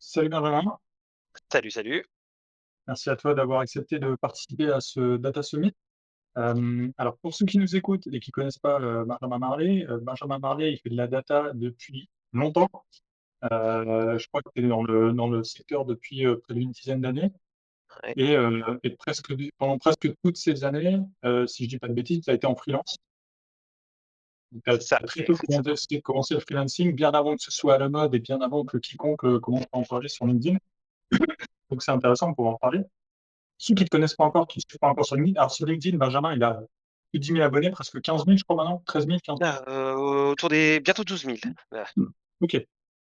Salut Benjamin, Salut, salut. merci à toi d'avoir accepté de participer à ce Data Summit. Alors pour ceux qui nous écoutent et qui connaissent pas Benjamin Marley, il fait de la data depuis longtemps. Je crois que tu es dans le secteur depuis près d'une dizaine d'années Ouais, et pendant presque toutes ces années, si je dis pas de bêtises, tu as été en freelance. Tu as c'est ça, très tôt exactement. commencé le freelancing, bien avant que ce soit à la mode et bien avant que quiconque commence à en parler sur LinkedIn. Donc c'est intéressant pour en parler. Ceux qui ne te connaissent pas encore, qui ne suivent pas encore sur LinkedIn. Alors sur LinkedIn, Benjamin, il a plus de 10 000 abonnés, presque 15 000, je crois maintenant, 13 000, 15 Autour des bientôt 12 000 000. Ok,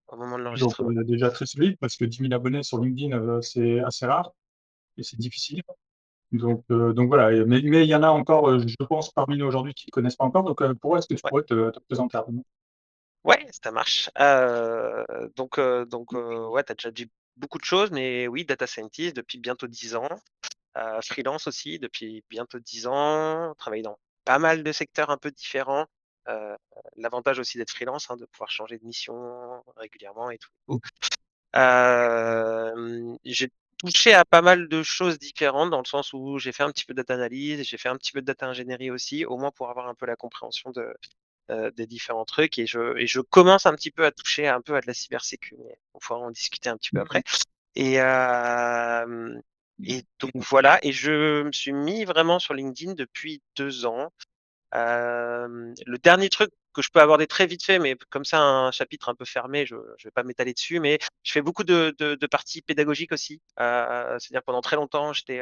au moment de donc l'enregistrement. déjà très solide, parce que 10 000 abonnés sur LinkedIn, c'est assez rare et c'est difficile. Donc voilà, mais il y en a encore, je pense, parmi nous aujourd'hui qui ne connaissent pas encore. Donc pourquoi est-ce que tu Ouais, pourrais te présenter rapidement? ouais, ça marche. Ouais, tu as déjà dit beaucoup de choses, mais oui, data scientist depuis bientôt 10 ans. Freelance aussi depuis bientôt 10 ans. Travaillé dans pas mal de secteurs un peu différents. Heu, L'avantage aussi d'être freelance, hein, de pouvoir changer de mission régulièrement et tout. J'ai touché à pas mal de choses différentes dans le sens où j'ai fait un petit peu de data analyse, j'ai fait un petit peu de data ingénierie aussi, au moins pour avoir un peu la compréhension des différents trucs et je commence un petit peu à toucher un peu à de la cybersécu, mais on pourra en discuter un petit peu après et hem et donc voilà et je me suis mis vraiment sur LinkedIn depuis 2 ans. Le dernier truc que je peux aborder très vite fait, mais comme c'est un chapitre un peu fermé, je vais pas m'étaler dessus, mais je fais beaucoup de parties pédagogiques aussi. C'est-à-dire pendant très longtemps, j'étais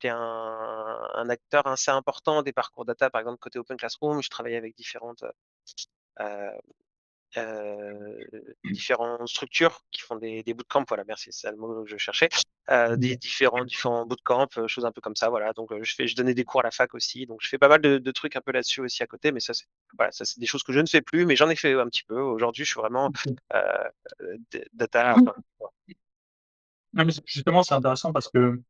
un acteur assez important des parcours data, par exemple côté Open Classroom. Je travaillais avec heu Heu, différentes structures qui font des bootcamps, voilà, merci, c'est ça le mot que je cherchais. Des différents bootcamps, choses un peu comme ça, voilà. Donc, je donnais des cours à la fac aussi, donc je fais pas mal de trucs un peu là-dessus aussi à côté, mais ça, c'est voilà, ça, c'est des choses que je ne fais plus, mais j'en ai fait un petit peu. Aujourd'hui, je suis vraiment, heu, data à plein. Ah, mais justement, c'est intéressant parce que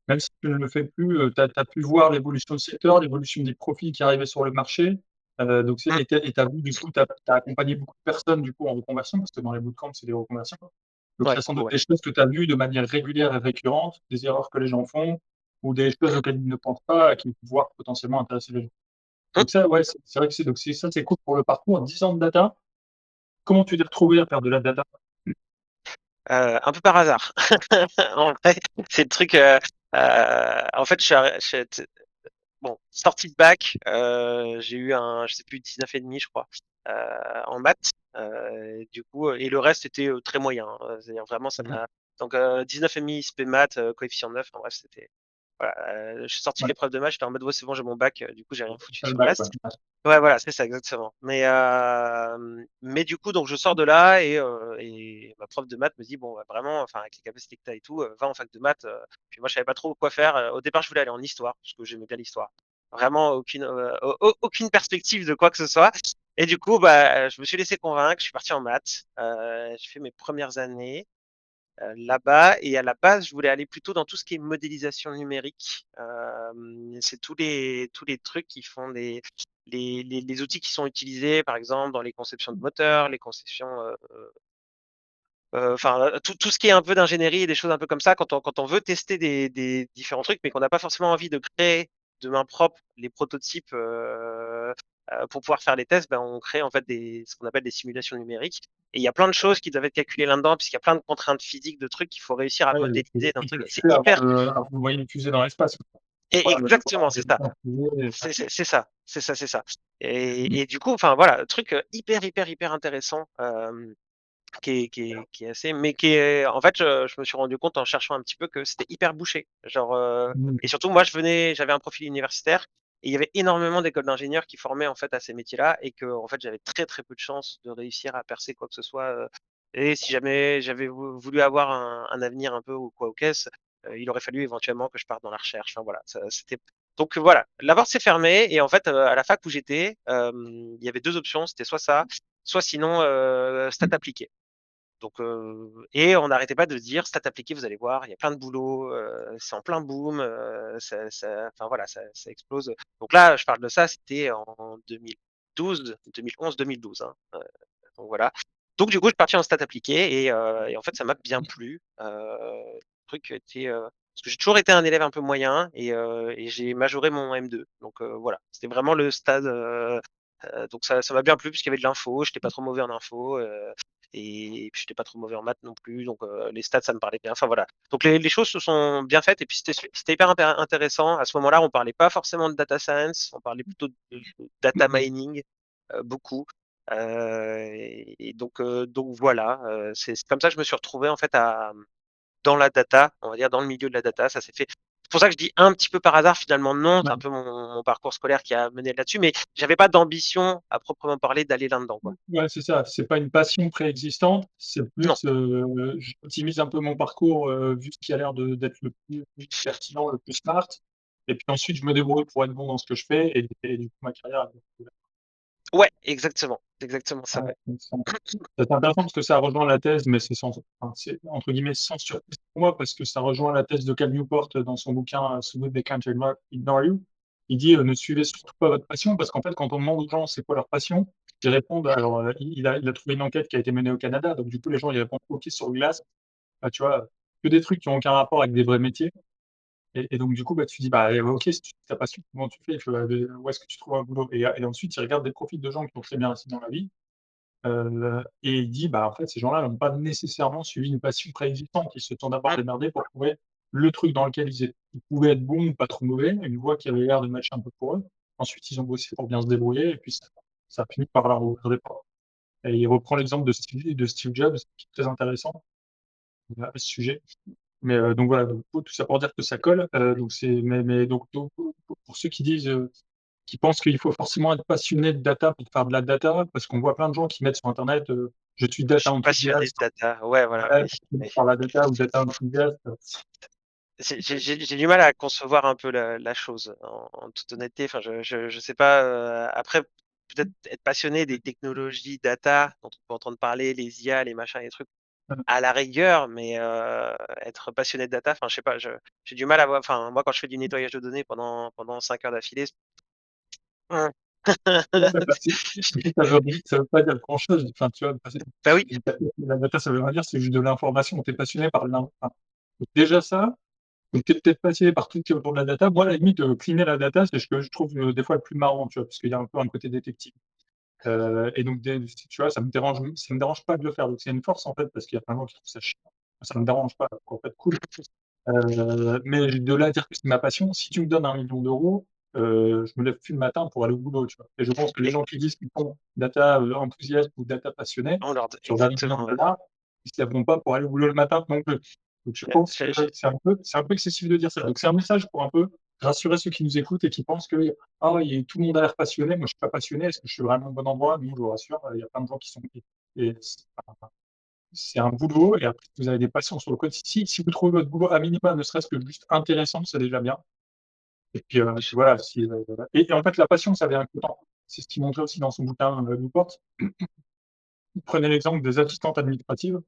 même si tu ne le fais plus, tu as pu voir l'évolution du secteur, l'évolution des profils qui arrivaient sur le marché, donc c'est Mmh, et tu as vu du coup, tu as accompagné beaucoup de personnes du coup en reconversion, parce que dans les bootcamps, c'est des reconversions. Donc il y ouais, a sans doute ouais. des choses que tu as vues de manière régulière et récurrente, des erreurs que les gens font ou des choses auxquelles ils ne pensent pas, qui vont pouvoir potentiellement intéresser les gens. Mmh, Donc ça, ouais, c'est vrai que c'est ça, c'est cool pour le parcours. 10 ans de data, comment tu t'es retrouvé à faire de la data? un peu par hasard. En vrai, c'est le truc, en fait, je suis bon, sortie de bac, j'ai eu un, je sais plus, 19,5 je crois, heu, en maths, du coup, et le reste était, très moyen, hein, c'est-à-dire vraiment ça Mmh. m'a donc 19,5 spé maths, coefficient 9, en bref, c'était voilà, je suis sorti de Ouais, l'épreuve de maths, j'étais en mode: «Ouais, c'est bon, j'ai mon bac», du coup, j'ai rien foutu tu le sur le bac, ouais. reste. Ouais, voilà, c'est ça, exactement. Mais du coup, donc je sors de là et ma prof de maths me dit: «Bon, bah, vraiment, enfin, avec les capacités que tu as et tout, va en fac de maths», puis moi, je savais pas trop quoi faire. Au départ, je voulais aller en histoire, parce que j'aimais bien l'histoire. Vraiment aucune perspective de quoi que ce soit et du coup, bah, je me suis laissé convaincre, je suis parti en maths. J'ai fait mes premières années, là-bas et à la base, je voulais aller plutôt dans tout ce qui est modélisation numérique. C'est tous les trucs qui font les outils qui sont utilisés, par exemple, dans les conceptions de moteurs, les conceptions, enfin, tout ce qui est un peu d'ingénierie et des choses un peu comme ça, quand on veut tester des différents trucs, mais qu'on n'a pas forcément envie de créer de main propre les prototypes, pour pouvoir faire les tests, ben, on crée en fait ce qu'on appelle des simulations numériques et il y a plein de choses qui doivent être calculées là-dedans, puisqu'il y a plein de contraintes physiques, de trucs qu'il faut réussir à Ouais, modéliser d'un tout truc. est C'est fait hyper avant d'envoyer une fusée dans l'espace, quoi. et Voilà, exactement, c'est ça. C'est ça, c'est ça, c'est ça et du coup, enfin voilà, truc, hyper, hyper, hyper intéressant, qui est assez mais qui est en fait, je me suis rendu compte en cherchant un petit peu que c'était hyper bouché. Genre, Mmh. et surtout moi j'avais un profil universitaire et il y avait énormément d'écoles d'ingénieurs qui formaient en fait à ces métiers-là et que en fait j'avais très, très peu de chances de réussir à percer quoi que ce soit, et si jamais j'avais voulu avoir un avenir un peu ou quoi aux caisses, il aurait fallu éventuellement que je parte dans la recherche. Enfin voilà, ça c'était donc voilà, la porte s'est fermée et en fait, à la fac où j'étais, il y avait 2 options, c'était soit ça, soit sinon, stats appliquées. Donc, et on n'arrêtait pas de dire: «Stats appliquées, vous allez voir, il y a plein de boulot, c'est en plein boom, enfin voilà, ça explose». Donc là, je parle de ça, c'était en 2012-2011-2012, hein, donc voilà. Donc du coup, je suis parti en stats appliquées et en fait, ça m'a bien plu. Le truc était parce que j'ai toujours été un élève un peu moyen et j'ai majoré mon M2. Donc voilà, c'était vraiment le stade. Donc ça m'a bien plu puisqu'il y avait de l'info. J'étais pas trop mauvais en info et puis j'étais pas trop mauvais en maths non plus. Donc les stats, ça me parlait bien. Enfin voilà. Donc les choses se sont bien faites et puis c'était hyper intéressant. À ce moment-là, on parlait pas forcément de data science, on parlait plutôt de data mining beaucoup. Et donc voilà, c'est comme ça que je me suis retrouvé en fait dans la data, on va dire dans le milieu de la data. Ça s'est fait. C'est pour ça que je dis un petit peu par hasard, finalement non, c'est un peu mon parcours scolaire qui a mené là-dessus, mais j'avais pas d'ambition à proprement parler d'aller là-dedans, quoi. Ouais, c'est ça, c'est pas une passion préexistante, c'est Non, plus, j'optimise un peu mon parcours, vu ce qui a l'air d'être le plus pertinent, le plus smart et puis ensuite je me débrouille pour être bon dans ce que je fais et du coup ma carrière ouais, exactement, c'est exactement ça. ouais, donc c'est intéressant parce que ça rejoint la thèse, mais c'est sans enfin, c'est entre guillemets «sans surprise» pour moi parce que ça rejoint la thèse de Cal Newport dans son bouquin, So Good They Can't Ignore You. Il dit, «Ne suivez surtout pas votre passion» parce qu'en fait, quand on demande aux gens c'est quoi leur passion, ils répondent alors, il a trouvé une enquête qui a été menée au Canada, donc du coup les gens ils répondent hockey sur glace, bah, tu vois? Que des trucs qui ont aucun rapport avec des vrais métiers et donc du coup, bah, tu dis: «Bah, OK, si tu ta passion, comment tu fais? Où est-ce que tu trouves un boulot?» Et ensuite, il regarde des profils de gens qui ont très bien réussi dans la vie. Et il dit: «Bah, en fait, ces gens-là n'ont pas nécessairement suivi une passion préexistante. Ils se sont d'abord Mmh, démerdés pour trouver le truc dans lequel ils pouvaient être bons ou pas trop mauvais, une voie qui avait l'air de matcher un peu pour eux. Ensuite, ils ont bossé pour bien se débrouiller et puis ça a fini par leur ouvrir des portes». Et il reprend l'exemple de Steve Jobs qui est très intéressant, à ce sujet. Mais donc voilà, donc tout ça pour dire que ça colle, donc c'est mais donc pour ceux qui disent, qui pensent qu'il faut forcément être passionné de data pour faire de la data, parce qu'on voit plein de gens qui mettent sur internet, «Je suis je data suis passionné de enthousiaste», data. Ouais, voilà, ouais, oui. Oui. par la data ou data enthousiaste, J'ai du mal à concevoir un peu la chose en toute honnêteté. Enfin, je sais pas. Après, peut-être être passionné des technologies data dont on peut entendre parler, les IA, les machins, les trucs, à la rigueur, mais être passionné de data, enfin, je sais pas. J'ai du mal à voir. Enfin, moi, quand je fais du nettoyage de données pendant 5 heures d'affilée, hum. ouais, bah, ça veut pas dire grand-chose, enfin, tu vois? Parce que Bah oui, la data, ça veut rien dire, c'est juste de l'information. Tu es passionné par enfin, donc déjà ça, donc tu es peut-être passionné par tout ce qui est autour de la data. Moi, à la limite, cleaner la data, c'est ce que je trouve, des fois le plus marrant, tu vois? Parce qu'il y a un peu un côté détective. Et donc tu vois, ça me dérange pas de le faire. Donc c'est une force, en fait, parce qu'il y a plein de gens qui trouvent ça chiant. Ça me dérange pas, donc en fait, cool. Mais de là à dire que c'est ma passion, si tu me donnes 1 000 000 €, je me lève plus le matin pour aller au boulot, tu vois? Et je pense que les et gens qui disent qu'ils font data, enthousiaste ou data passionné on leur sur 20 000 exactement, ouais. $, ils se lèveront pas pour aller au boulot le matin non plus. Donc je pense que J'ai c'est un peu excessif de dire ça. Donc c'est un message pour un peu rassurer ceux qui nous écoutent et qui pensent que: «Ah, tout le monde a l'air passionné, moi je suis pas passionné, est-ce que je suis vraiment au bon endroit?» Non, je vous rassure, il y a plein de gens qui sont et c'est un boulot et après vous avez des passions sur le côté. Si vous trouvez votre boulot à minima, ne serait-ce que juste intéressant, c'est déjà bien et puis voilà, si, et en fait la passion ça vient avec le temps. C'est ce qu'il montrait aussi dans son bouquin, Newport. Il prenait l'exemple des assistantes administratives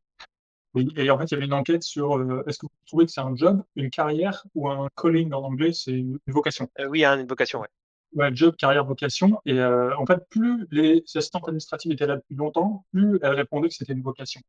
et en fait il y avait une enquête sur, est-ce que vous trouvez que c'est un job, une carrière ou un calling en anglais, c'est une vocation? oui, hein, une vocation, ouais. Ouais, job, carrière, vocation et en fait plus les assistantes administratives étaient là depuis longtemps, plus elles répondaient que c'était une vocation.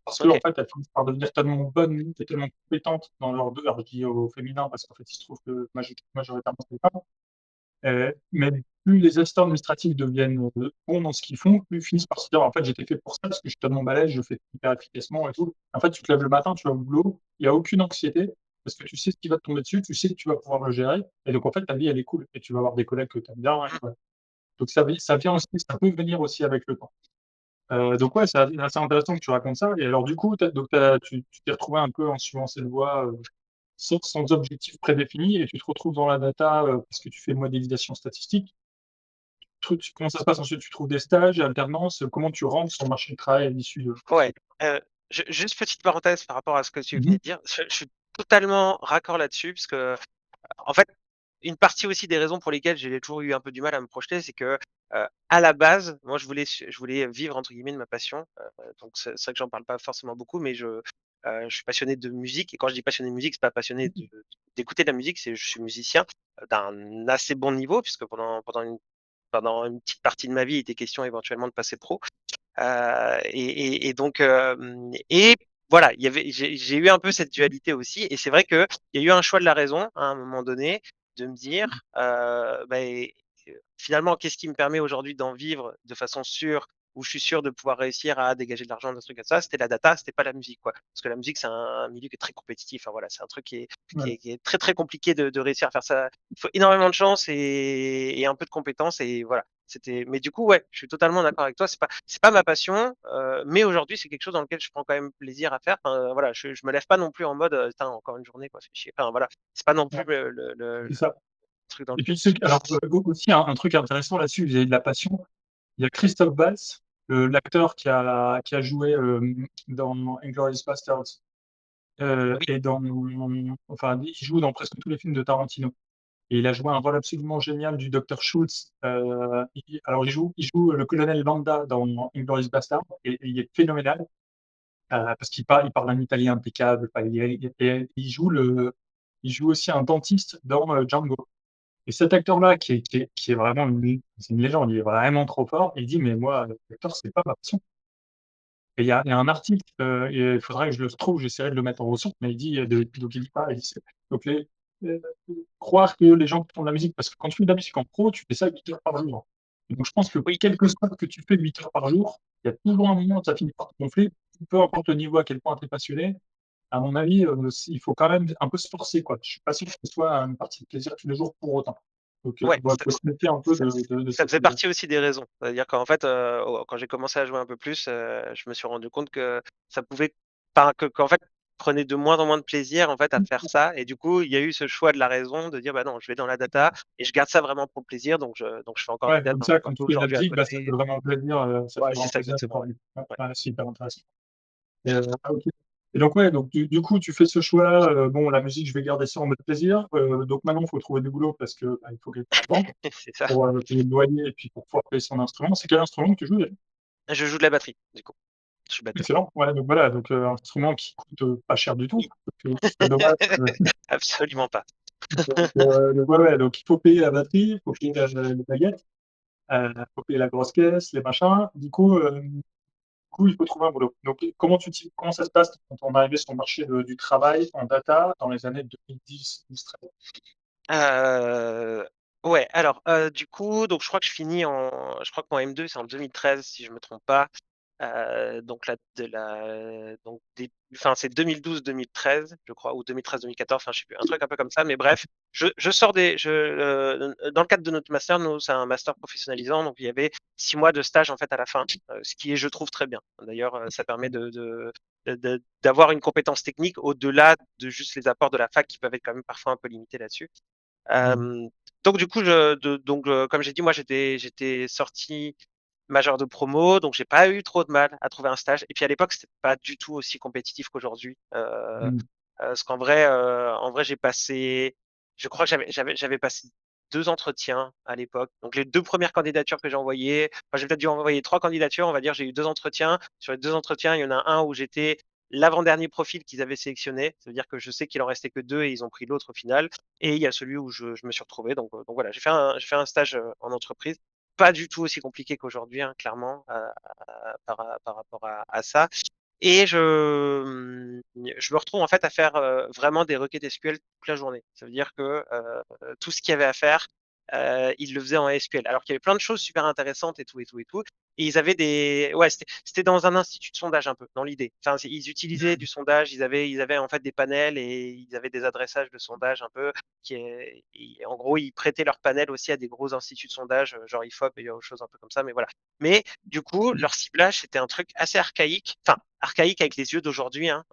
Parce qu'en OK. fait, elles finissent par devenir tellement bonnes et tellement compétentes dans leur alors je dis au féminin parce qu'en fait, il se trouve que majoritairement, c'est des femmes. Mais plus les assistants administratifs deviennent, bons dans ce qu'ils font, plus ils finissent par se dire: «En fait, j'étais fait pour ça parce que je suis tellement balèze, je fais hyper efficacement et tout». En fait, tu te lèves le matin, tu vas au boulot, il y a aucune anxiété parce que tu sais ce qui va te tomber dessus, tu sais que tu vas pouvoir le gérer et donc en fait, ta vie, elle est cool et tu vas avoir des collègues que tu aimes bien et Mmh. voilà. Donc ça vient aussi, ça peut venir aussi avec le temps. Donc ouais, c'est assez intéressant que tu racontes ça et alors du coup, tu t'es retrouvé un peu en suivant cette voie, sans objectif prédéfini et tu te retrouves dans la data, parce que tu fais modélisation statistique. Comment ça se passe ensuite? Tu trouves des stages, alternances, comment tu rentres sur le marché du travail à l'issue de Ouais, juste petite parenthèse par rapport à ce que tu mmh venais de dire. Je suis totalement raccord là-dessus parce que, en fait, une partie aussi des raisons pour lesquelles j'ai toujours eu un peu du mal à me projeter, c'est que, à la base, moi, je voulais «vivre» entre guillemets de ma passion, donc c'est vrai que j'en parle pas forcément beaucoup, mais je suis passionné de musique et quand je dis passionné de musique, c'est pas passionné d'écouter de la musique, c'est je suis musicien, d'un assez bon niveau puisque pendant une petite partie de ma vie, il était question éventuellement de passer pro. Et donc, et voilà, j'ai eu un peu cette dualité aussi. Et c'est vrai qu'il y a eu un choix de la raison à un moment donné de me dire, finalement, qu'est-ce qui me permet aujourd'hui d'en vivre de façon sûre, où je suis sûr de pouvoir réussir à dégager de l'argent, des trucs comme ça, c'était la data, c'était pas la musique, quoi. Parce que la musique, c'est un milieu qui est très compétitif. Enfin, voilà, c'est un truc Ouais. qui est très très compliqué de réussir à faire ça. Il faut énormément de chance et un peu de compétences et voilà. Mais du coup, ouais, je suis totalement d'accord avec toi. C'est pas ma passion, mais aujourd'hui, c'est quelque chose dans lequel je prends quand même plaisir à faire. Enfin, voilà, je me lève pas non plus en mode, putain, encore une journée, quoi, fait chier. Enfin, voilà, c'est pas non plus Ouais, le c'est ça. truc dans Et lequel puis, je suis. alors, aussi, un truc intéressant là-dessus, vous avez de la passion. Il y a Christophe Valls, l'acteur qui a joué dans Inglourious Basterds, Oui, et enfin, il joue dans presque tous les films de Tarantino. Et il a joué un rôle absolument génial du docteur Schultz. Alors, il joue le colonel Landa dans Inglourious Basterds, et il est phénoménal, parce qu'il parle un italien impeccable. Enfin, il joue aussi un dentiste dans Django. Et cet acteur-là, qui est vraiment c'est une légende, il est vraiment trop fort. Il dit, mais moi, l'acteur, c'est pas ma passion. Et il y a un article, et il faudra que je le retrouve, j'essaierai de le mettre en ressource, mais il dit, donc il dit pas, il dit, donc euh, croire que les gens qui font de la musique, parce que quand tu fais de la musique en pro, tu fais ça 8 heures par jour. Et donc je pense que oui, quel que soit que tu fais 8 heures par jour, il y a toujours un moment où ça finit par te gonfler, peu importe le niveau à quel point tu es passionné. À mon avis, il faut quand même un peu se forcer, quoi. Je suis pas sûr que ce soit une partie de plaisir tous les jours pour autant. Donc, ouais. il faut se méfier un peu de Ça cette faisait idée. partie aussi des raisons. C'est-à-dire qu'en fait, quand j'ai commencé à jouer un peu plus, je me suis rendu compte que ça pouvait, enfin, qu'en fait, je prenais de moins en moins de plaisir en fait à faire ça. Et du coup, il y a eu ce choix de la raison de dire, bah non, je vais dans la data et je garde ça vraiment pour le plaisir. Donc je fais encore des Ouais, dates comme un peu ça, quand tu partout fais de la aujourd'hui à musique, bah, ça fait côté. vraiment plaisir, ça fait Ouais, c'est vraiment ça plaisir de exactement. faire du. Ouais, Ouais. ouais, c'est hyper intéressant. Ok. Et donc, ouais, donc du coup, tu fais ce choix. Bon, la musique, je vais garder ça en mode plaisir. Donc maintenant, il faut trouver du boulot parce que il faut gagner de l'argent C'est ça. pour payer le loyer et puis pour pouvoir payer son instrument. C'est quel instrument que tu joues déjà? Je joue de la batterie, du coup. Je suis batteur. Excellent. Ouais, donc voilà, donc un instrument qui coûte pas cher du tout. Oui. Donc, ce serait dommage. Absolument pas. Donc, ouais, donc il faut payer la batterie, il faut payer les baguettes, il faut payer la grosse caisse, les machins. Du coup, il faut trouver un boulot. Donc, comment ça se passe quand on est arrivé sur le marché du travail en data dans les années 2010, 2013? Euh, ouais, alors, du coup, donc je crois que je crois que mon M2, c'est en 2013, si je me trompe pas. Donc, enfin, c'est 2012-2013, je crois, ou 2013-2014, enfin, je sais plus, un truc un peu comme ça. Mais bref, je sors dans le cadre de notre master, nous, c'est un master professionnalisant, donc il y avait 6 mois de stage, en fait, à la fin, ce qui est, je trouve, très bien. D'ailleurs, ça permet d'avoir une compétence technique au-delà de juste les apports de la fac qui peuvent être quand même parfois un peu limités là-dessus. Mhm. Euh, donc du coup, comme j'ai dit, moi j'étais sorti majeur de promo, donc j'ai pas eu trop de mal à trouver un stage. Et puis à l'époque, c'était pas du tout aussi compétitif qu'aujourd'hui. Mhm. Parce en vrai, je crois que j'avais passé 2 entretiens à l'époque. Donc les 2 premières candidatures que j'ai envoyées, enfin, j'ai peut-être dû envoyer 3 candidatures, on va dire, j'ai eu 2 entretiens. Sur les 2 entretiens, il y en a un où j'étais l'avant-dernier profil qu'ils avaient sélectionné. Ça veut dire que je sais qu'il en restait que 2 et ils ont pris l'autre au final. Et il y a celui où je me suis retrouvé. Donc voilà, j'ai fait un stage en entreprise. Pas du tout aussi compliqué qu'aujourd'hui, hein, clairement, par rapport à ça. Et je me retrouve en fait à faire vraiment des requêtes SQL toute la journée. Ça veut dire que tout ce qu'il y avait à faire, ils le faisaient en SQL. Alors qu'il y avait plein de choses super intéressantes et tout et tout et tout. Et ils avaient ouais, c'était dans un institut de sondage un peu, dans l'idée. Enfin, ils utilisaient du sondage, ils avaient en fait des panels et ils avaient des adressages de sondage un peu. En gros, ils prêtaient leur panel aussi à des gros instituts de sondage, genre IFOP et autre chose un peu comme ça. Mais voilà. Mais du coup, leur ciblage, c'était un truc assez archaïque. Enfin, archaïque avec les yeux d'aujourd'hui, hein,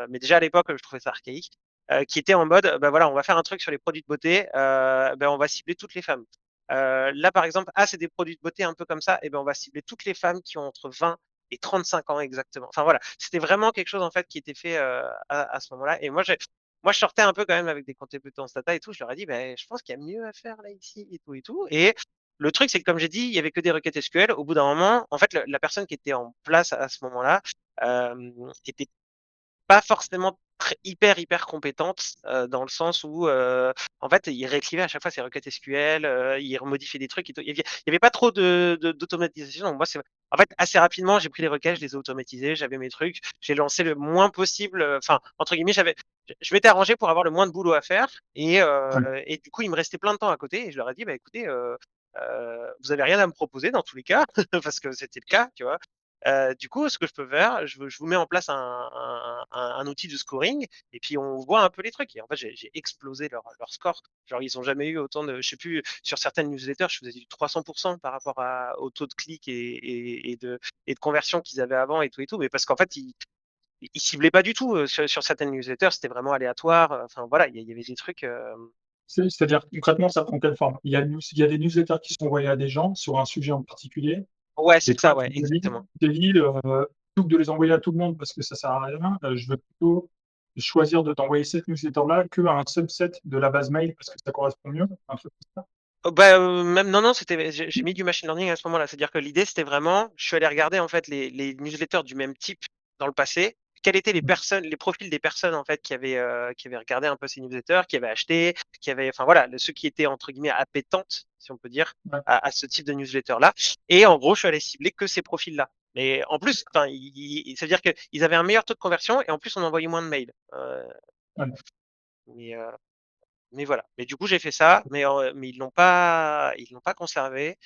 mais déjà à l'époque, je trouvais ça archaïque, qui était en mode, ben voilà, on va faire un truc sur les produits de beauté, ben on va cibler toutes les femmes. Là, par exemple, c'est des produits de beauté un peu comme ça, et ben on va cibler toutes les femmes qui ont entre 20 et 35 ans exactement. Enfin voilà, c'était vraiment quelque chose en fait qui était fait à ce moment-là. Et moi, je sortais un peu quand même avec des compétences data et tout. Je leur ai dit, ben, je pense qu'il y a mieux à faire là ici et tout et tout. Et le truc, c'est que comme j'ai dit, il y avait que des requêtes SQL. Au bout d'un moment, en fait, la personne qui était en place à ce moment-là était pas forcément hyper compétente dans le sens où en fait il réécrivait à chaque fois ses requêtes SQL, il remodifiait des trucs. Il y avait pas trop d'automatisation. Donc moi c'est en fait assez rapidement j'ai pris les requêtes, je les ai automatisées, j'avais mes trucs, j'ai lancé le moins possible. Enfin entre guillemets je m'étais arrangé pour avoir le moins de boulot à faire Ouais. et du coup il me restait plein de temps à côté et je leur ai dit bah écoutez vous avez rien à me proposer dans tous les cas parce que c'était le cas, tu vois. Du coup, ce que je peux faire, je vous mets en place un outil de scoring et puis on voit un peu les trucs. Et en fait, j'ai explosé leur score. Genre, ils ont jamais eu autant de, je sais plus, sur certaines newsletters, je faisais du 300% par rapport au taux de clic et de conversion qu'ils avaient avant et tout. Mais parce qu'en fait, ils ciblaient pas du tout sur certaines newsletters, c'était vraiment aléatoire. Enfin, voilà, il y avait des trucs. C'est-à-dire, concrètement, ça prend quelle forme? Il y a des newsletters qui sont envoyés à des gens sur un sujet en particulier, Ouais, et c'est toi, ça, ouais, exactement. tu te dis, plutôt que de les envoyer à tout le monde parce que ça sert à rien, je vais plutôt choisir de t'envoyer cette newsletter-là qu'à un subset de la base mail parce que ça correspond mieux, un truc comme ça? Bah, même non, j'ai mis du machine learning à ce moment-là. C'est-à-dire que l'idée, c'était vraiment, je suis allé regarder en fait les newsletters du même type dans le passé. Quelles étaient les profils des personnes en fait qui avaient regardé un peu ces newsletters, qui avaient acheté, enfin voilà, ceux qui étaient entre guillemets appétentes, si on peut dire, Ouais, à ce type de newsletter-là. Et en gros, je suis allé cibler que ces profils-là. Mais en plus, enfin, ça veut dire qu'ils avaient un meilleur taux de conversion et en plus, on envoyait moins de mails. ouais. Mais euh, mais voilà. Mais du coup, j'ai fait ça, mais ils l'ont pas conservé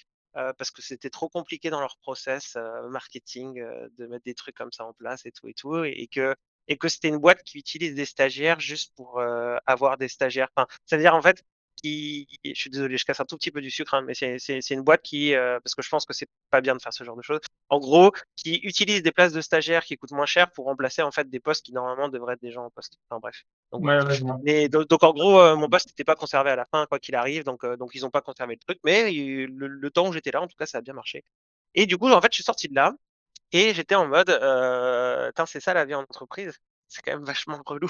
parce que c'était trop compliqué dans leur process marketing de mettre des trucs comme ça en place et que c'était une boîte qui utilise des stagiaires juste pour avoir des stagiaires. Enfin, c'est-à-dire en fait, je suis désolé, je casse un tout petit peu du sucre, hein, mais c'est une boîte qui, parce que je pense que c'est pas bien de faire ce genre de choses. En gros, qui utilise des places de stagiaires qui coûtent moins cher pour remplacer en fait des postes qui normalement devraient être des gens en poste. Enfin bref. Donc voilà. Ouais, ouais, je vois. Mais donc en gros, mon poste n'était pas conservé à la fin, quoi qu'il arrive, donc ils n'ont pas conservé le truc, mais le temps où j'étais là, en tout cas, ça a bien marché. Et du coup, en fait, je suis sorti de là et j'étais en mode, Tain, c'est ça la vie en entreprise, c'est quand même vachement relou.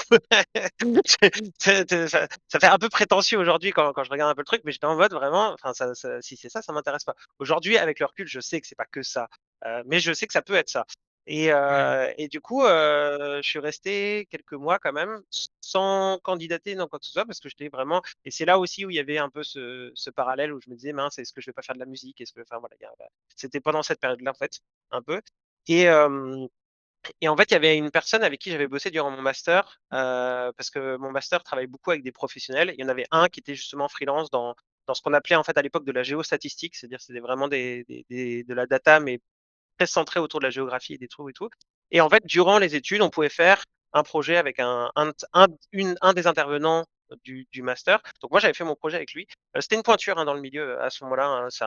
Ça fait un peu prétentieux aujourd'hui quand je regarde un peu le truc, mais j'étais en mode vraiment, enfin, si c'est ça, ça m'intéresse pas. Aujourd'hui, avec le recul, je sais que c'est pas que ça, mais je sais que ça peut être ça. Et du coup, je suis resté quelques mois quand même sans candidater dans quoi que ce soit parce que j'étais vraiment. Et c'est là aussi où il y avait un peu ce parallèle où je me disais, mince, est-ce que je vais pas faire de la musique? Enfin voilà, c'était pendant cette période-là en fait, un peu. Et, euh, et en fait, il y avait une personne avec qui j'avais bossé durant mon master, parce que mon master travaille beaucoup avec des professionnels. Il y en avait un qui était justement freelance dans ce qu'on appelait en fait à l'époque de la géostatistique, c'est-à-dire c'était vraiment de la data, mais très centré autour de la géographie et des trous et tout. Et en fait, durant les études, on pouvait faire un projet avec un des intervenants du master. Donc moi, j'avais fait mon projet avec lui. C'était une pointure hein, dans le milieu à ce moment-là. Hein, c'est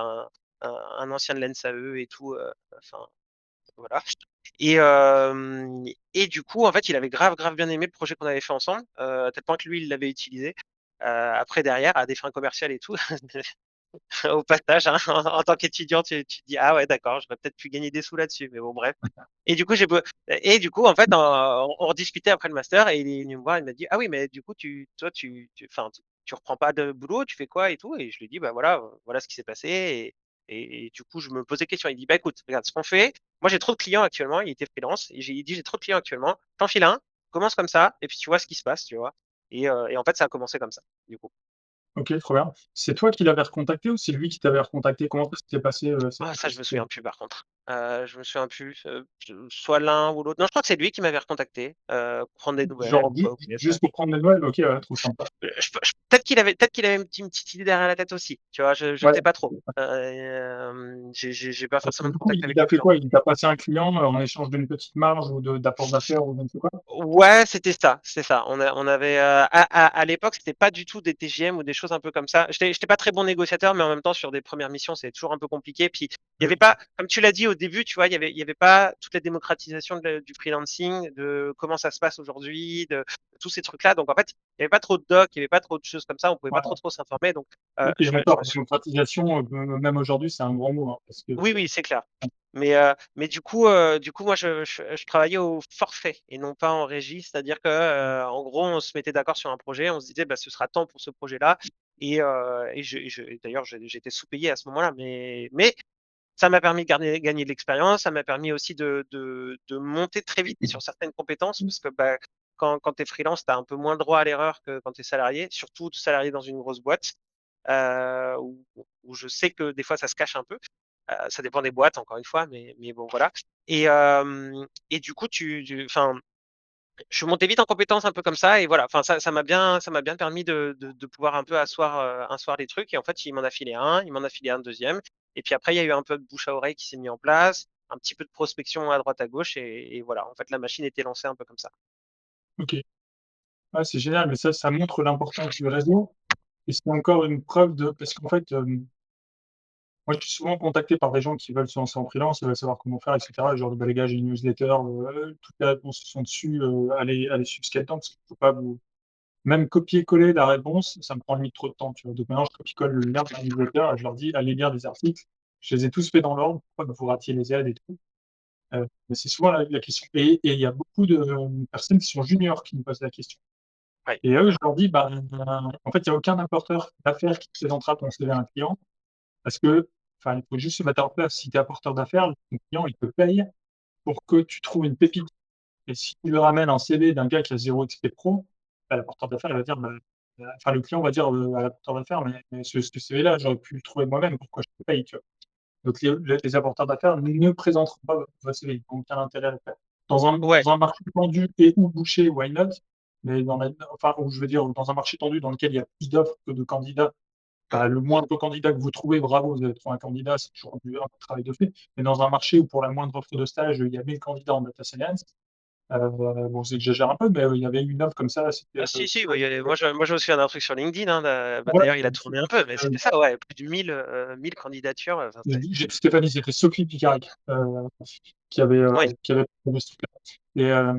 un ancien de l'ENSAE et tout. Enfin, voilà. Et du coup, en fait, il avait grave bien aimé le projet qu'on avait fait ensemble, à tel point que lui, il l'avait utilisé après derrière à des fins commerciales et tout. Au passage, hein, en tant qu'étudiant, tu te dis ah ouais d'accord, j'aurais peut-être pu gagner des sous là-dessus, mais bon bref. Et du coup en fait on rediscutait après le master et il est venu me voir, il m'a dit ah oui mais du coup toi enfin tu reprends pas de boulot, tu fais quoi et tout et je lui dis bah voilà ce qui s'est passé et du coup je me posais question. Il dit bah écoute regarde ce qu'on fait, moi j'ai trop de clients actuellement, il était freelance et j'ai dit j'ai trop de clients actuellement, t'en files un, commence comme ça et puis tu vois ce qui se passe, tu vois. Et en fait ça a commencé comme ça du coup. OK, trop bien. C'est toi qui l'avais recontacté ou c'est lui qui t'avait recontacté? Comment ça s'était passé, Ah ça, je me souviens cette plus par contre. Je me souviens plus, soit l'un ou l'autre. Non, je crois que c'est lui qui m'avait recontacté, pour prendre des nouvelles genre ou quoi, au final ça juste pour prendre des nouvelles? OK, ouais, trop sympa. peut-être qu'il avait une petite idée derrière la tête aussi, tu vois? Je Ouais. sais pas trop. J'ai pas Parce que forcément de du coup, contact il avec a le fait client. quoi? Il t'a passé un client, en échange d'une petite marge ou d'apport d'affaires ou je ne sais quoi? Ouais, c'était ça, c'est ça. On avait à l'époque, c'était pas du tout des TGM ou des choses un peu comme ça. J'étais pas très bon négociateur, mais en même temps, sur des premières missions, c'est toujours un peu compliqué. Puis il y avait pas, comme tu l'as dit au début, tu vois, il y avait pas toute la démocratisation du freelancing, de comment ça se passe aujourd'hui, de tous ces trucs-là. Donc en fait, il y avait pas trop de docs, il y avait pas trop de choses comme ça. On pouvait pas Ouais. trop s'informer. Donc OK, je d'accord. me suis Démocratisation, même aujourd'hui, c'est un grand mot, hein, parce que oui, c'est clair. Mais du coup, moi, je travaillais au forfait et non pas en régie. C'est-à-dire que, en gros, on se mettait d'accord sur un projet, on se disait, bah, ce sera tant pour ce projet-là. Et d'ailleurs, j'étais sous-payé à ce moment-là. Mais ça m'a permis de gagner de l'expérience. Ça m'a permis aussi de monter très vite sur certaines compétences parce que, bah, quand tu es freelance, tu as un peu moins le droit à l'erreur que quand tu es salarié, surtout salarié dans une grosse boîte, où je sais que des fois ça se cache un peu. Ça dépend des boîtes, encore une fois, mais bon, voilà. Et du coup, enfin, je suis monté vite en compétence un peu comme ça, et voilà. Enfin, ça m'a bien permis de pouvoir un peu asseoir les trucs. Et en fait, il m'en a filé un, il m'en a filé un deuxième. Et puis après, il y a eu un peu de bouche à oreille qui s'est mis en place, un petit peu de prospection à droite à gauche, et voilà. En fait, la machine était lancée un peu comme ça. OK. Ah, c'est génial, mais ça montre l'importance du réseau et c'est encore une preuve de parce qu'en fait, moi, je suis souvent contacté par des gens qui veulent se lancer en freelance, ils veulent savoir comment faire et cetera. Genre: «Bah, les gars, j'ai une newsletter, toutes les réponses sont dessus, allez suivre ce qu'il y a dedans», parce qu'il faut pas vous même copier-coller la réponse, ça me prend limite trop de temps, tu vois? Donc maintenant, je copie-colle le lien de la newsletter et je leur dis: «Allez lire des articles». Je les ai tous faits dans l'ordre pour pas que vous ratiez les aides et tout. Mais c'est souvent la question et il y a beaucoup de, personnes qui sont juniors qui me posent la question Ouais. et eux, je leur dis: «Bah, en fait, il y a aucun apporteur d'affaires qui présentera ton CV à un client parce que enfin, il faut juste se mettre en place. Si tu es apporteur d'affaires, ton client, il te paye pour que tu trouves une pépite et si tu lui ramènes un CV d'un gars qui a 0 XP pro, bah, l'apporteur d'affaires, il va dire, bah, enfin, le client va dire, à l'apporteur d'affaires: «Mais ce CV-là, j'aurais pu le trouver moi-même, pourquoi je te paye?» Tu vois? Donc les apporteurs d'affaires ne présenteront pas votre CV, ils n'ont aucun intérêt à le faire. Ouais. Dans un marché tendu et ou bouché, why not? Mais enfin, ou je veux dire, dans un marché tendu dans lequel il y a plus d'offres que de candidats, bah, le moindre candidat que vous trouvez, bravo, vous avez trouvé un candidat, c'est toujours un travail de fait. Mais dans un marché où pour la moindre offre de stage, il y a 1000 candidats en data science, bon, j'exagère un peu, mais il y avait une offre comme ça, c'était, Ah, si, bah, moi, je me souviens d'un truc sur LinkedIn, hein, ouais, d'ailleurs, il a tourné un peu, mais c'était ça, ouais, plus de 1000 candidatures. Enfin, Stéphanie, c'était Sophie Picaric, oui, qui avait proposé ce truc-là.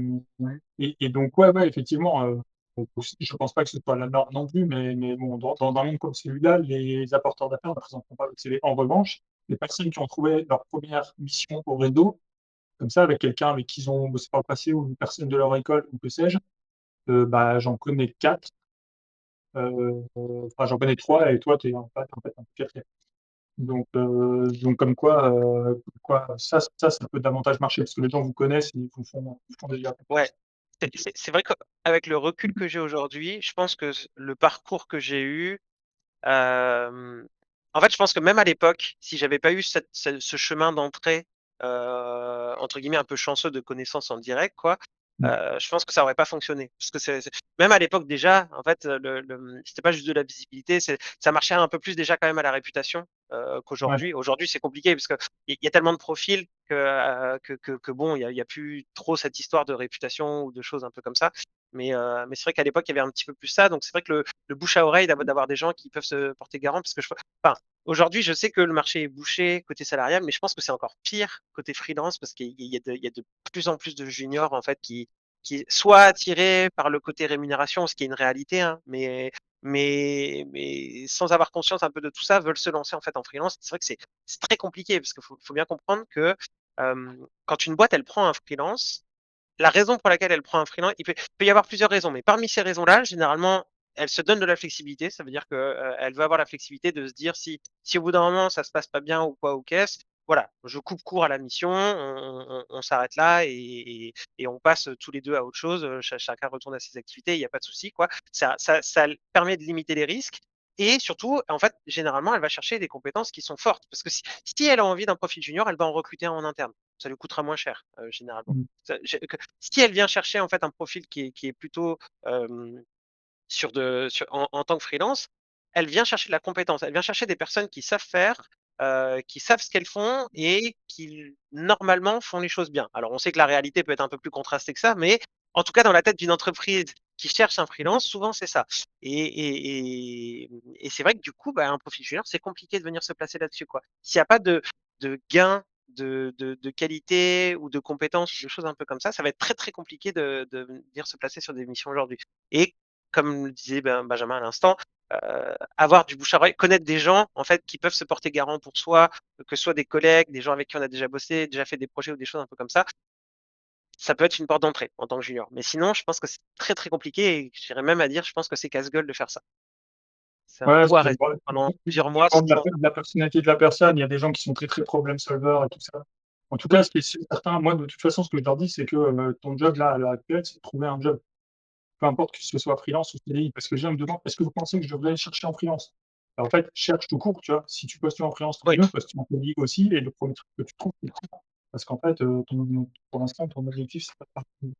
Et donc, ouais, effectivement, je pense pas que ce soit la norme non plus, mais bon, dans un monde comme celui-là, les apporteurs d'affaires ne présenteront pas votre CV. En revanche, les personnes qui ont trouvé leur première mission au réseau, comme ça, avec quelqu'un avec qui ils ont bossé par le passé ou une personne de leur école ou que sais-je, bah, j'en connais 4, enfin, j'en connais 3 et toi, tu es en fait un 4e. Donc comme quoi ça peut davantage marcher parce que les gens vous connaissent et ils vous font déjà ouais. confiance. OK. C'est vrai qu'avec le recul que j'ai aujourd'hui, je pense que le parcours que j'ai eu, en fait, je pense que même à l'époque, si j'avais pas eu ce chemin d'entrée, entre guillemets «un peu chanceux» de connaissances en direct quoi, Mmh. je pense que ça aurait pas fonctionné. Parce que même à l'époque déjà, en fait, c'était pas juste de la visibilité, ça marchait un peu plus déjà quand même à la réputation, Ouais. qu'aujourd'hui. Aujourd'hui, c'est compliqué parce qu'il y a tellement de profils que bon, il y a plus trop cette histoire de réputation ou de choses un peu comme ça. Mais c'est vrai qu'à l'époque, il y avait un petit peu plus ça. Donc c'est vrai que le bouche à oreille, d'avoir des gens qui peuvent se porter garant, parce que enfin, aujourd'hui, je sais que le marché est bouché côté salarial, mais je pense que c'est encore pire côté freelance parce qu'il y a de plus en plus de juniors en fait qui soit attirés par le côté rémunération, ce qui est une réalité, hein, mais sans avoir conscience un peu de tout ça, veulent se lancer en fait en freelance. C'est vrai que c'est très compliqué parce qu'il faut bien comprendre que quand une boîte elle prend un freelance, la raison pour laquelle elle prend un freelance, il peut y avoir plusieurs raisons, mais parmi ces raisons-là, généralement, elle se donne de la flexibilité. Ça veut dire que, elle veut avoir la flexibilité de se dire si au bout d'un moment ça se passe pas bien ou quoi ou qu'est-ce, voilà, je coupe court à la mission, on s'arrête là et on passe tous les 2 à autre chose, chacun retourne à ses activités, il y a pas de souci quoi. Ça permet de limiter les risques et surtout, en fait, généralement, elle va chercher des compétences qui sont fortes parce que si elle a envie d'un profil junior, elle va en recruter un en interne. Ça lui coûtera moins cher, généralement. Mmh. Si elle vient chercher en fait un profil qui est plutôt en tant que freelance, elle vient chercher de la compétence. Elle vient chercher des personnes qui savent faire, qui savent ce qu'elles font et qui normalement font les choses bien. Alors on sait que la réalité peut être un peu plus contrastée que ça, mais en tout cas dans la tête d'une entreprise qui cherche un freelance, souvent c'est ça. Et c'est vrai que du coup, bah, un profil junior, c'est compliqué de venir se placer là-dessus, quoi. S'il n'y a pas de gain de qualité ou de compétences, ou de choses un peu comme ça va être très, très compliqué de venir se placer sur des missions aujourd'hui. Et comme le disait Benjamin à l'instant, avoir du bouche à oreille, connaître des gens en fait qui peuvent se porter garant pour soi, que ce soit des collègues, des gens avec qui on a déjà bossé, déjà fait des projets ou des choses un peu comme ça peut être une porte d'entrée en tant que junior. Mais sinon, je pense que c'est très, très compliqué et j'irais même à dire, je pense que c'est casse-gueule de faire ça. C'est un Ouais, coup à ça rester pendant plusieurs mois dépend sans. de la personnalité de la personne. Il y a des gens qui sont très, très problem solver et tout ça. En tout cas, Oui, ce qui est sûr certain, moi, de toute façon, ce que je leur dis, c'est que, ton job là, à l'heure actuelle, c'est de trouver un job. peu importe que ce soit freelance ou CDI, parce que les gens me demandent: «Est-ce que vous pensez que je devrais chercher en freelance?» En fait, cherche tout court, tu vois? Si tu postules en freelance, tant Oui, mieux, postule en CDI aussi et le premier truc que tu trouves, tu le prends. Parce qu'en fait, pour l'instant, ton objectif, c'est pas de partir.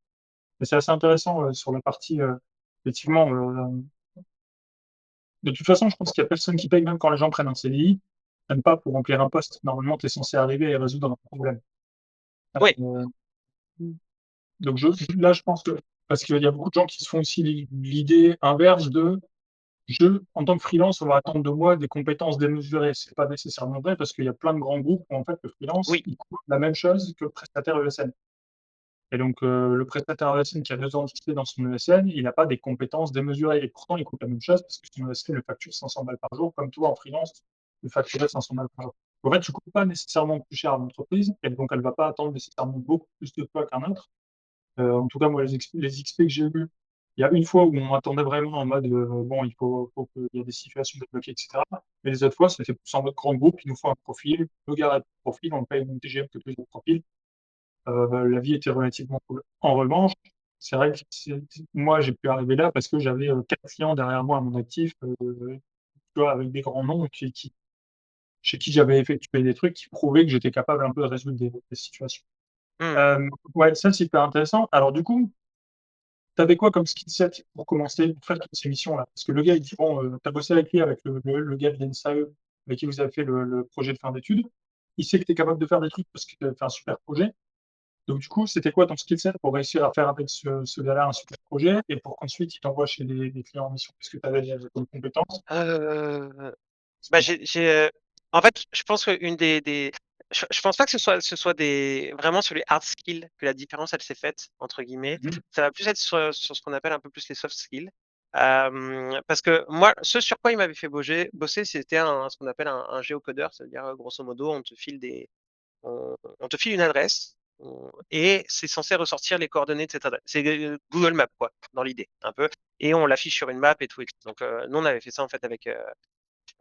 Mais c'est assez intéressant, sur la partie, effectivement, de toute façon, je pense qu'il y a personne qui paye, même quand les gens prennent un CDI, même pas pour remplir un poste. Normalement, tu es censé arriver et résoudre un problème. oui, Heu, donc là, je pense que parce qu'il y a beaucoup de gens qui se font aussi l'idée inverse de: en tant que freelance, on va attendre de moi des compétences démesurées. C'est pas nécessairement vrai parce qu'il y a plein de grands groupes où en fait le freelance, oui. il coûte la même chose que le prestataire ESN. Et donc, le prestataire ESN qui a 2 entités dans son ESN, il n'a pas des compétences démesurées et pourtant il coûte la même chose parce que son ESN le facture 500 balles par jour, comme toi en freelance, tu facturais 500 balles par jour. En fait, tu coûtes pas nécessairement plus cher à l'entreprise et donc elle va pas attendre nécessairement beaucoup plus de toi qu'un autre. En tout cas, moi, les XP que j'ai eus, il y a une fois où on attendait vraiment en mode, bon, faut qu'il y ait des situations débloquées, et cetera. Mais les autres fois, c'était plus en mode grand groupe, il nous faut un profil, le gars a le profil, on le paye le même TGM que tous les autres profils. La vie était relativement cool. En revanche, c'est vrai que moi, j'ai pu arriver là parce que j'avais 4 clients derrière moi à mon actif, tu vois, avec des grands noms chez qui j'avais effectué des trucs qui prouvaient que j'étais capable un peu de résoudre des situations. Mmh. Ouais, ça, c'est hyper intéressant. Alors, du coup, tu avais quoi comme skill set pour commencer, pour faire toutes ces missions-là? Parce que le gars, il dit, bon, tu as bossé avec lui, avec le gars de l'INSAE, avec qui vous avez fait le projet de fin d'études. Il sait que tu es capable de faire des trucs parce que tu as fait un super projet. Donc, du coup, c'était quoi ton skill set pour réussir à faire avec ce gars-là un super projet et pour qu'ensuite il t'envoie chez des clients en mission? Qu'est-ce que tu avais comme compétences? Heu, Bah, en fait, je pense qu'une des je pense pas que ce soit des vraiment sur les hard skills que la différence, elle s'est faite, entre guillemets. Mmh. Ça va plus être sur ce qu'on appelle un peu plus les soft skills. Parce que moi, ce sur quoi il m'avait fait bosser, c'était ce qu'on appelle un géocodeur. Ça veut dire, grosso modo, on te file une adresse, et c'est censé ressortir les coordonnées de cette adresse. C'est Google Maps, quoi, dans l'idée, un peu. Et on l'affiche sur une map et tout. Donc, nous, on avait fait ça, en fait,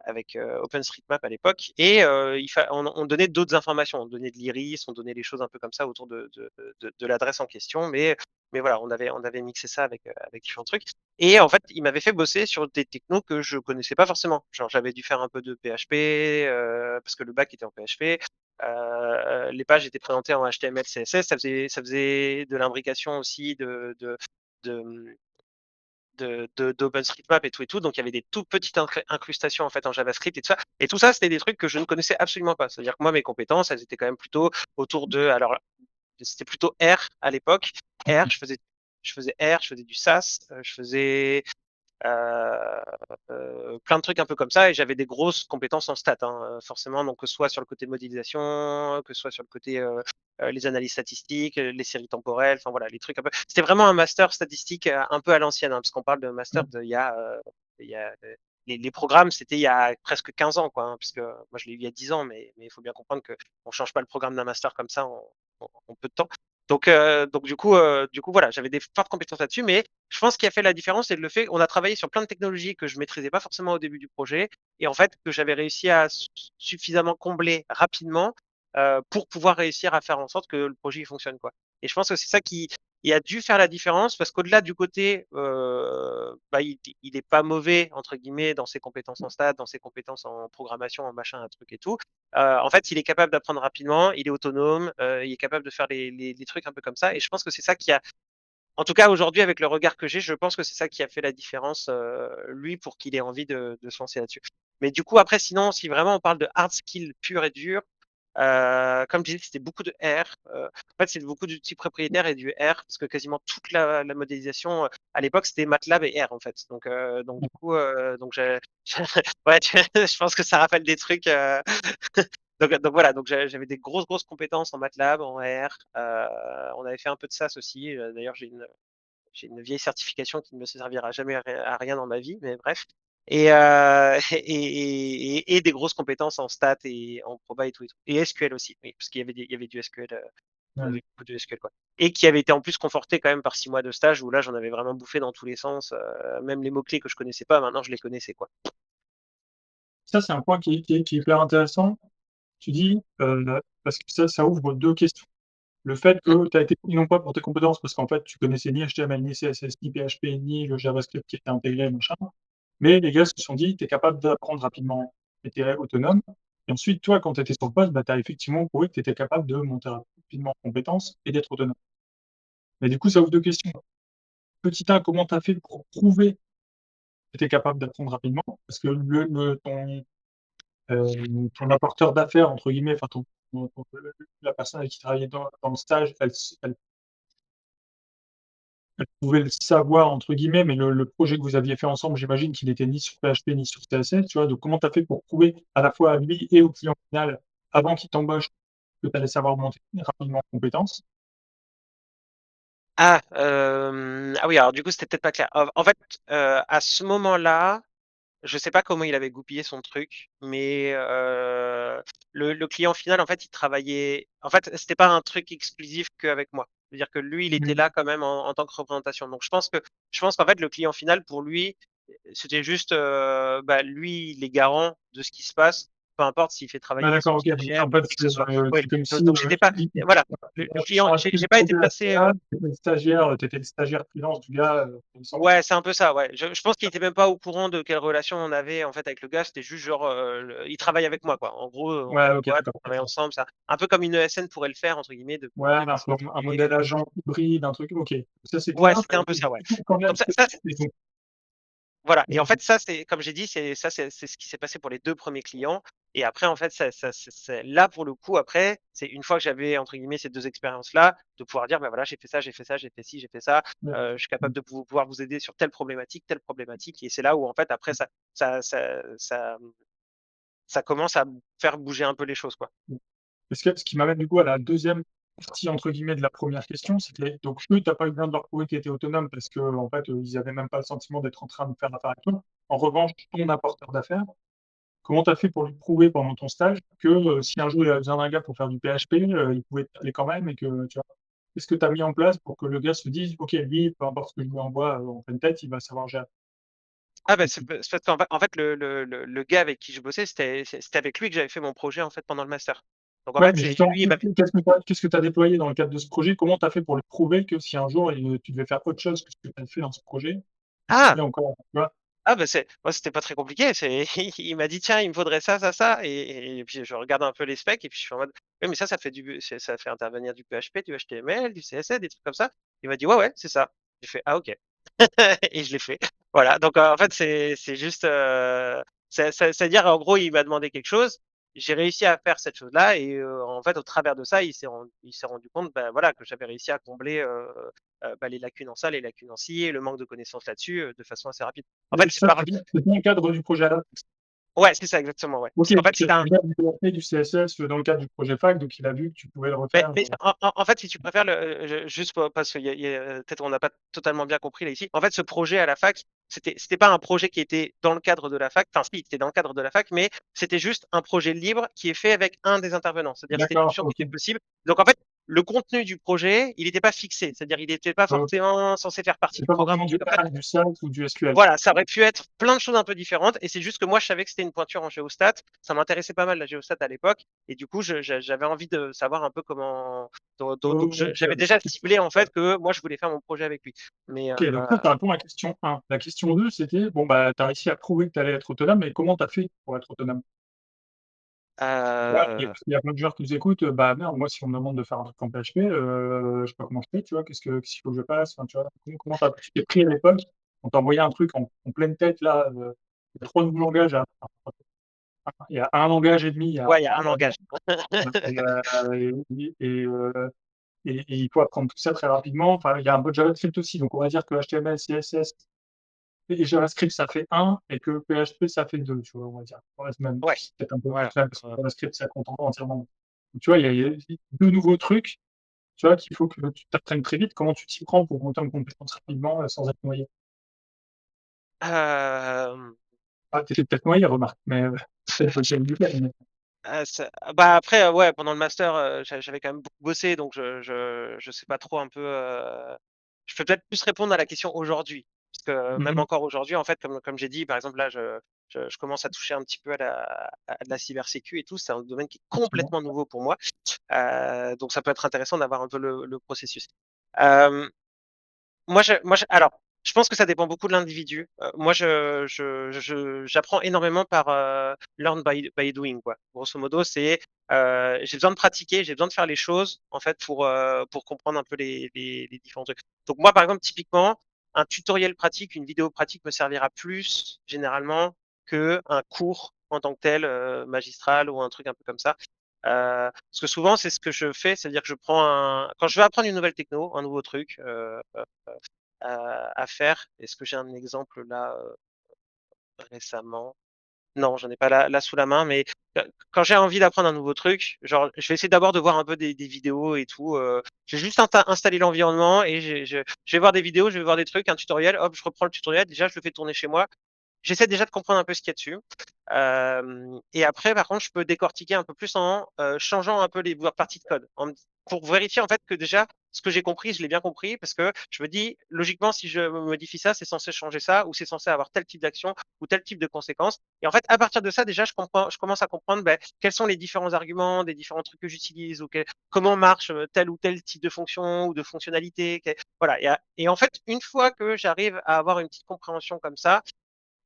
avec OpenStreetMap à l'époque, et on donnait d'autres informations, on donnait de l'iris, on donnait des choses un peu comme ça autour de l'adresse en question, mais voilà, on avait mixé ça avec différents trucs. Et en fait, il m'avait fait bosser sur des technos que je connaissais pas forcément. Genre, j'avais dû faire un peu de PHP, parce que le bac était en PHP. Les pages étaient présentées en HTML, CSS, ça faisait de l'imbrication aussi, de, d'OpenStreetMap et tout. Donc, il y avait des toutes petites incrustations en fait en JavaScript et tout ça. Et tout ça, c'était des trucs que je ne connaissais absolument pas. C'est-à-dire que moi, mes compétences, elles étaient quand même plutôt autour de. Alors, c'était plutôt R à l'époque. R, je faisais du SAS, je faisais euh, plein de trucs un peu comme ça, et j'avais des grosses compétences en stats, hein, forcément, donc que ce soit sur le côté modélisation, que ce soit sur le côté les analyses statistiques, les séries temporelles, enfin voilà, les trucs un peu. C'était vraiment un master statistique un peu à l'ancienne, hein, parce qu'on parle de master il y a les programmes, c'était il y a presque 15 ans, quoi, hein, puisque moi je l'ai eu il y a 10 ans, mais il faut bien comprendre qu'on ne change pas le programme d'un master comme ça en peu de temps. Donc du coup, voilà, j'avais des fortes compétences là-dessus, mais je pense qu'il a fait la différence, c'est le fait qu'on a travaillé sur plein de technologies que je maîtrisais pas forcément au début du projet, et en fait que j'avais réussi à suffisamment combler rapidement pour pouvoir réussir à faire en sorte que le projet fonctionne, quoi. Et je pense que c'est ça qui a dû faire la différence, parce qu'au-delà du côté, bah, il est pas mauvais entre guillemets dans ses compétences en stats, dans ses compétences en programmation, en machin, un truc et tout. En fait, il est capable d'apprendre rapidement, il est autonome, il est capable de faire les trucs un peu comme ça. Et je pense que c'est ça qui a, en tout cas aujourd'hui, avec le regard que j'ai, je pense que c'est ça qui a fait la différence, lui, pour qu'il ait envie de se lancer là-dessus. Mais du coup, après, sinon, si vraiment on parle de hard skill pur et dur, comme je disais, c'était beaucoup de R. En fait, c'est beaucoup d'outils propriétaires et du R, parce que quasiment toute la modélisation à l'époque, c'était MATLAB et R, en fait. Donc du coup, ouais, je pense que ça rappelle des trucs. Donc voilà, donc j'avais des grosses grosses compétences en MATLAB, en R. On avait fait un peu de SAS aussi. D'ailleurs, j'ai une vieille certification qui ne me servira jamais à rien dans ma vie, mais bref. Et des grosses compétences en stats et en proba et tout, et tout. Et SQL aussi, oui, parce qu'il y avait du SQL, on Ouais. avait beaucoup de SQL, quoi. Et qui avait été en plus conforté quand même par 6 mois de stage où là, j'en avais vraiment bouffé dans tous les sens. Même les mots-clés que je connaissais pas, maintenant je les connaissais, quoi. Ça, c'est un point qui est hyper intéressant. Tu dis, parce que ça ouvre 2 questions. Le fait Mmh. que tu as été pris non pas pour tes compétences, parce qu'en fait, tu connaissais ni HTML, ni CSS, ni PHP, ni le JavaScript qui était intégré, machin, mais les gars se sont dit: «Tu es capable d'apprendre rapidement et tu es autonome» et ensuite, toi, quand tu étais sur le poste, bah, tu as effectivement prouvé que tu étais capable de monter rapidement en compétences et d'être autonome. Mais du coup, ça ouvre 2 questions. Petit 1, comment tu as fait pour prouver que tu étais capable d'apprendre rapidement? Parce que ton apporteur d'affaires, entre guillemets, enfin ton la personne avec qui tu travaillais dans le stage, elle pouvait «le savoir» entre guillemets, mais le projet que vous aviez fait ensemble, j'imagine qu'il était ni sur PHP ni sur CSS, tu vois? Donc comment tu as fait pour prouver à la fois à lui et au client final, avant qu'il t'embauche, que tu allais savoir monter rapidement en compétences? Ah oui, alors du coup, c'était peut-être pas clair. En fait, à ce moment-là, je sais pas comment il avait goupillé son truc, mais le client final, en fait, il travaillait en fait, c'était pas un truc exclusif qu'avec moi. C'est-à-dire que lui, il était Mmh. là quand même en tant que représentation. Donc je pense qu'en fait, le client final, pour lui, c'était juste, bah, lui, il est garant de ce qui se passe, peu importe s'il fait Ah travailler son d'accord, OK, donc stagiaire en ou fait, quoi que ce soit. Ouais, c'est comme si, donc j'étais pas il voilà, le voilà, ils ont client, acheté le j'ai pas été projet à placé, toi, tu étais le stagiaire, tu étais le stagiaire freelance du gars, il me semble. ouais, c'est un peu ça, ouais. Je pense qu'il était même pas au courant de quelle relation on avait, en fait, avec le gars. C'était juste genre, le il travaille avec moi, quoi. En gros, on a Ouais, une OK, boîte, d'accord, on OK. travaille ensemble, ça un peu comme une ESN pourrait le faire, entre guillemets, Ouais, de un passer peu des un journées, modèle agent hybride, un truc OK. Ça, c'est ouais, clair c'était un peu et ça, ouais. du coup, quand même, Donc ce que ça et donc voilà, et en fait, ça, c'est comme j'ai dit, c'est ce qui s'est passé pour les 2 premiers clients, et après, en fait, ça c'est là, pour le coup, après, c'est une fois que j'avais, entre guillemets, «ces 2 expériences-là», de pouvoir dire: «Bah, voilà, j'ai fait ça, j'ai fait ça, j'ai fait ci, j'ai fait ça, ouais, je suis mmh, capable de pouvoir vous aider sur telle problématique», et c'est là où, en fait, après ça ça ça, mmh, ça commence à faire bouger un peu les choses, quoi. mmh. Ce qui m'amène du coup à la deuxième partie entre guillemets de la première question, c'était donc eux, tu as pas eu besoin de leur prouver qu'ils étaient autonomes parce qu'en fait, ils avaient même pas le sentiment d'être en train de faire affaire avec toi. En revanche, ton apporteur d'affaires, comment tu as fait pour lui prouver pendant ton stage que, si un jour il avait besoin d'un gars pour faire du PHP, il pouvait t'appeler quand même et que tu vois? Qu'est-ce que tu as mis en place pour que le gars se dise: «OK, lui, peu importe ce que je lui envoie, en pleine tête, il va savoir gérer»? Ah, bah, c'est parce qu'en fait, le gars avec qui je bossais, c'était avec lui que j'avais fait mon projet, en fait, pendant le master. Donc en Ouais, fait, mais c'est justement, lui, il m'avait qu'est-ce que tu as déployé dans le cadre de ce projet? Comment tu as fait pour lui prouver que si un jour tu devais faire autre chose que ce que tu as fait dans ce projet, il ah! serait encore tu vois? Ah bah, c'était pas très compliqué, c'est il m'a dit: «Tiens, il me faudrait ça, ça, ça», et puis je regarde un peu les specs et puis je suis en mode: «Oui, mais ça fait ça fait intervenir du PHP, du HTML, du CSS, des trucs comme ça». Il m'a dit: «Ouais, ouais, c'est ça». J'ai fait: «Ah OK». Et je l'ai fait. Voilà, donc en fait, c'est juste, c'est-à-dire, en gros, il m'a demandé quelque chose, j'ai réussi à faire cette chose-là, et en fait, au travers de ça, il s'est rendu compte, bah, voilà, que j'avais réussi à combler, bah, les lacunes en ça, les lacunes en ci, et le manque de connaissances là-dessus, de façon assez rapide. En Mais fait, c'est ça, par c'est dans le cadre du projet ADAPT? ouais, c'est ça exactement, ouais. OK, Parce qu'en donc fait, il c'était a un déjà développé du CSS, dans le cadre du projet fac, donc il a vu que tu pouvais le refaire, mais en fait, si tu préfères juste parce qu'il y a peut-être on n'a pas totalement bien compris là ici. En fait, ce projet à la fac, c'était pas un projet qui était dans le cadre de la fac, enfin si, c'était dans le cadre de la fac, mais c'était juste un projet libre qui est fait avec un des intervenants. C'est-à-dire, c'était une d'accord, option qui OK. était possible. Donc en fait, le contenu du projet, il était pas fixé. C'est-à-dire, il n'était pas OK. forcément censé faire partie C'est du pas programme, forcément un du truc comme ça. R, du SAS ou du SQL. Voilà, ça aurait pu être plein de choses un peu différentes, et c'est juste que moi, je savais que c'était une pointure en géostat. Ça m'intéressait pas mal, la géostat, à l'époque, et du coup, j'avais envie de savoir un peu comment. Donc OK, j'avais déjà ciblé, en fait, que moi, je voulais faire mon projet avec lui. Mais OK, donc ça répond à la question 1. La question 2, c'était, bon, bah, tu as réussi à prouver que tu allais être autonome, mais comment tu as fait pour être autonome? Tu vois? euh, Il y a plein de joueurs qui nous écoutent, bah, merde, moi, si on me demande de faire un truc en PHP, je sais pas comment je fais, tu vois? Qu'est-ce qu'il faut que je fasse? Enfin, tu vois? Tu t'es pris à l'époque, on t'a envoyé un truc en pleine tête là, il y a 3 nouveaux langages à il y a 1 langage et demi, il y a ouais, il y a un 3 langage. mois et il faut apprendre tout ça très rapidement. Enfin, il y a un peu de JavaScript aussi, donc on va dire que HTML, CSS et JavaScript, ça fait un et que PHP, ça fait 2, tu vois? On va dire. Ouais, c'est même Ouais, peut-être un peu plus voilà. que ça parce que JavaScript, ça compte pas entièrement. Donc tu vois, il y a 2 nouveaux trucs, tu vois, qu'il faut que tu apprennes très vite. Comment tu t'y prends pour monter en compétences rapidement, sans être noyé? Hem, Ah, tu étais peut-être noyé, remarque, mais peut-être que c'est nickel, mais ça bah, après, ouais, pendant le master, j'avais quand même beaucoup bossé, donc je sais pas trop un peu, je peux peut-être plus répondre à la question aujourd'hui. Parce que mmh même mh. encore aujourd'hui, en fait, comme j'ai dit, par exemple, là, Je commence à toucher un petit peu à de la cybersécu et tout. C'est un domaine qui est effectivement. complètement nouveau pour moi. Donc ça peut être intéressant d'avoir un peu le processus. Euh, alors, je pense que ça dépend beaucoup de l'individu. Moi, j'apprends énormément par learn by doing, quoi. Grosso modo, c'est j'ai besoin de pratiquer, j'ai besoin de faire les choses, en fait, pour comprendre un peu les différents trucs. Donc moi, par exemple, typiquement, un tutoriel pratique, une vidéo pratique me servira plus généralement que un cours en tant que tel, magistral ou un truc un peu comme ça. Parce que souvent, c'est ce que je fais, c'est-à-dire que quand je vais apprendre une nouvelle techno, un nouveau truc, à faire. Est-ce que j'ai un exemple là récemment? Non, j'en ai pas là sous la main, mais quand j'ai envie d'apprendre un nouveau truc, genre, je vais essayer d'abord de voir un peu des vidéos et tout. J'ai juste installé l'environnement et je vais voir des vidéos, je vais voir des trucs, un tutoriel. Hop, je reprends le tutoriel. Déjà, je le fais tourner chez moi. J'essaie déjà de comprendre un peu ce qu'il y a dessus. Et après, par contre, je peux décortiquer un peu plus en changeant un peu les parties de code, pour vérifier en fait que déjà ce que j'ai compris, je l'ai bien compris, parce que je me dis logiquement, si je modifie ça, c'est censé changer ça, ou c'est censé avoir tel type d'action ou tel type de conséquences. Et en fait, à partir de ça, déjà, je commence à comprendre ben, quels sont les différents arguments, des différents trucs que j'utilise, ou comment marche tel ou tel type de fonction ou de fonctionnalité. Voilà. Et en fait, une fois que j'arrive à avoir une petite compréhension comme ça,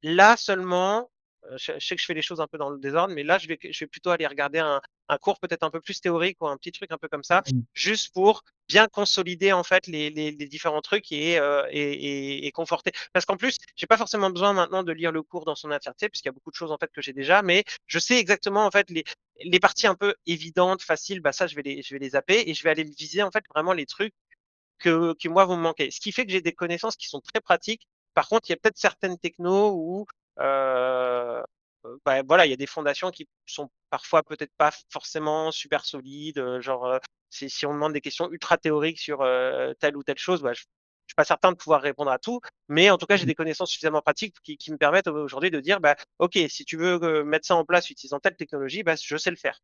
là seulement, je sais que je fais les choses un peu dans le désordre, mais là, je vais plutôt aller regarder un cours peut-être un peu plus théorique ou un petit truc un peu comme ça, juste pour bien consolider en fait les différents trucs et conforter. Parce qu'en plus, j'ai pas forcément besoin maintenant de lire le cours dans son entièreté, puisqu'il y a beaucoup de choses en fait que j'ai déjà, mais je sais exactement en fait les parties un peu évidentes, faciles, bah ça je vais les zapper et je vais aller viser en fait vraiment les trucs qui moi vont me manquer. Ce qui fait que j'ai des connaissances qui sont très pratiques. Par contre, il y a peut-être certaines technos où bah, voilà, il y a des fondations qui sont parfois peut-être pas forcément super solides. Genre, si on demande des questions ultra théoriques sur telle ou telle chose, bah, je suis pas certain de pouvoir répondre à tout. Mais en tout cas, j'ai des connaissances suffisamment pratiques qui me permettent aujourd'hui de dire, bah, OK, si tu veux mettre ça en place utilisant telle technologie, bah, je sais le faire.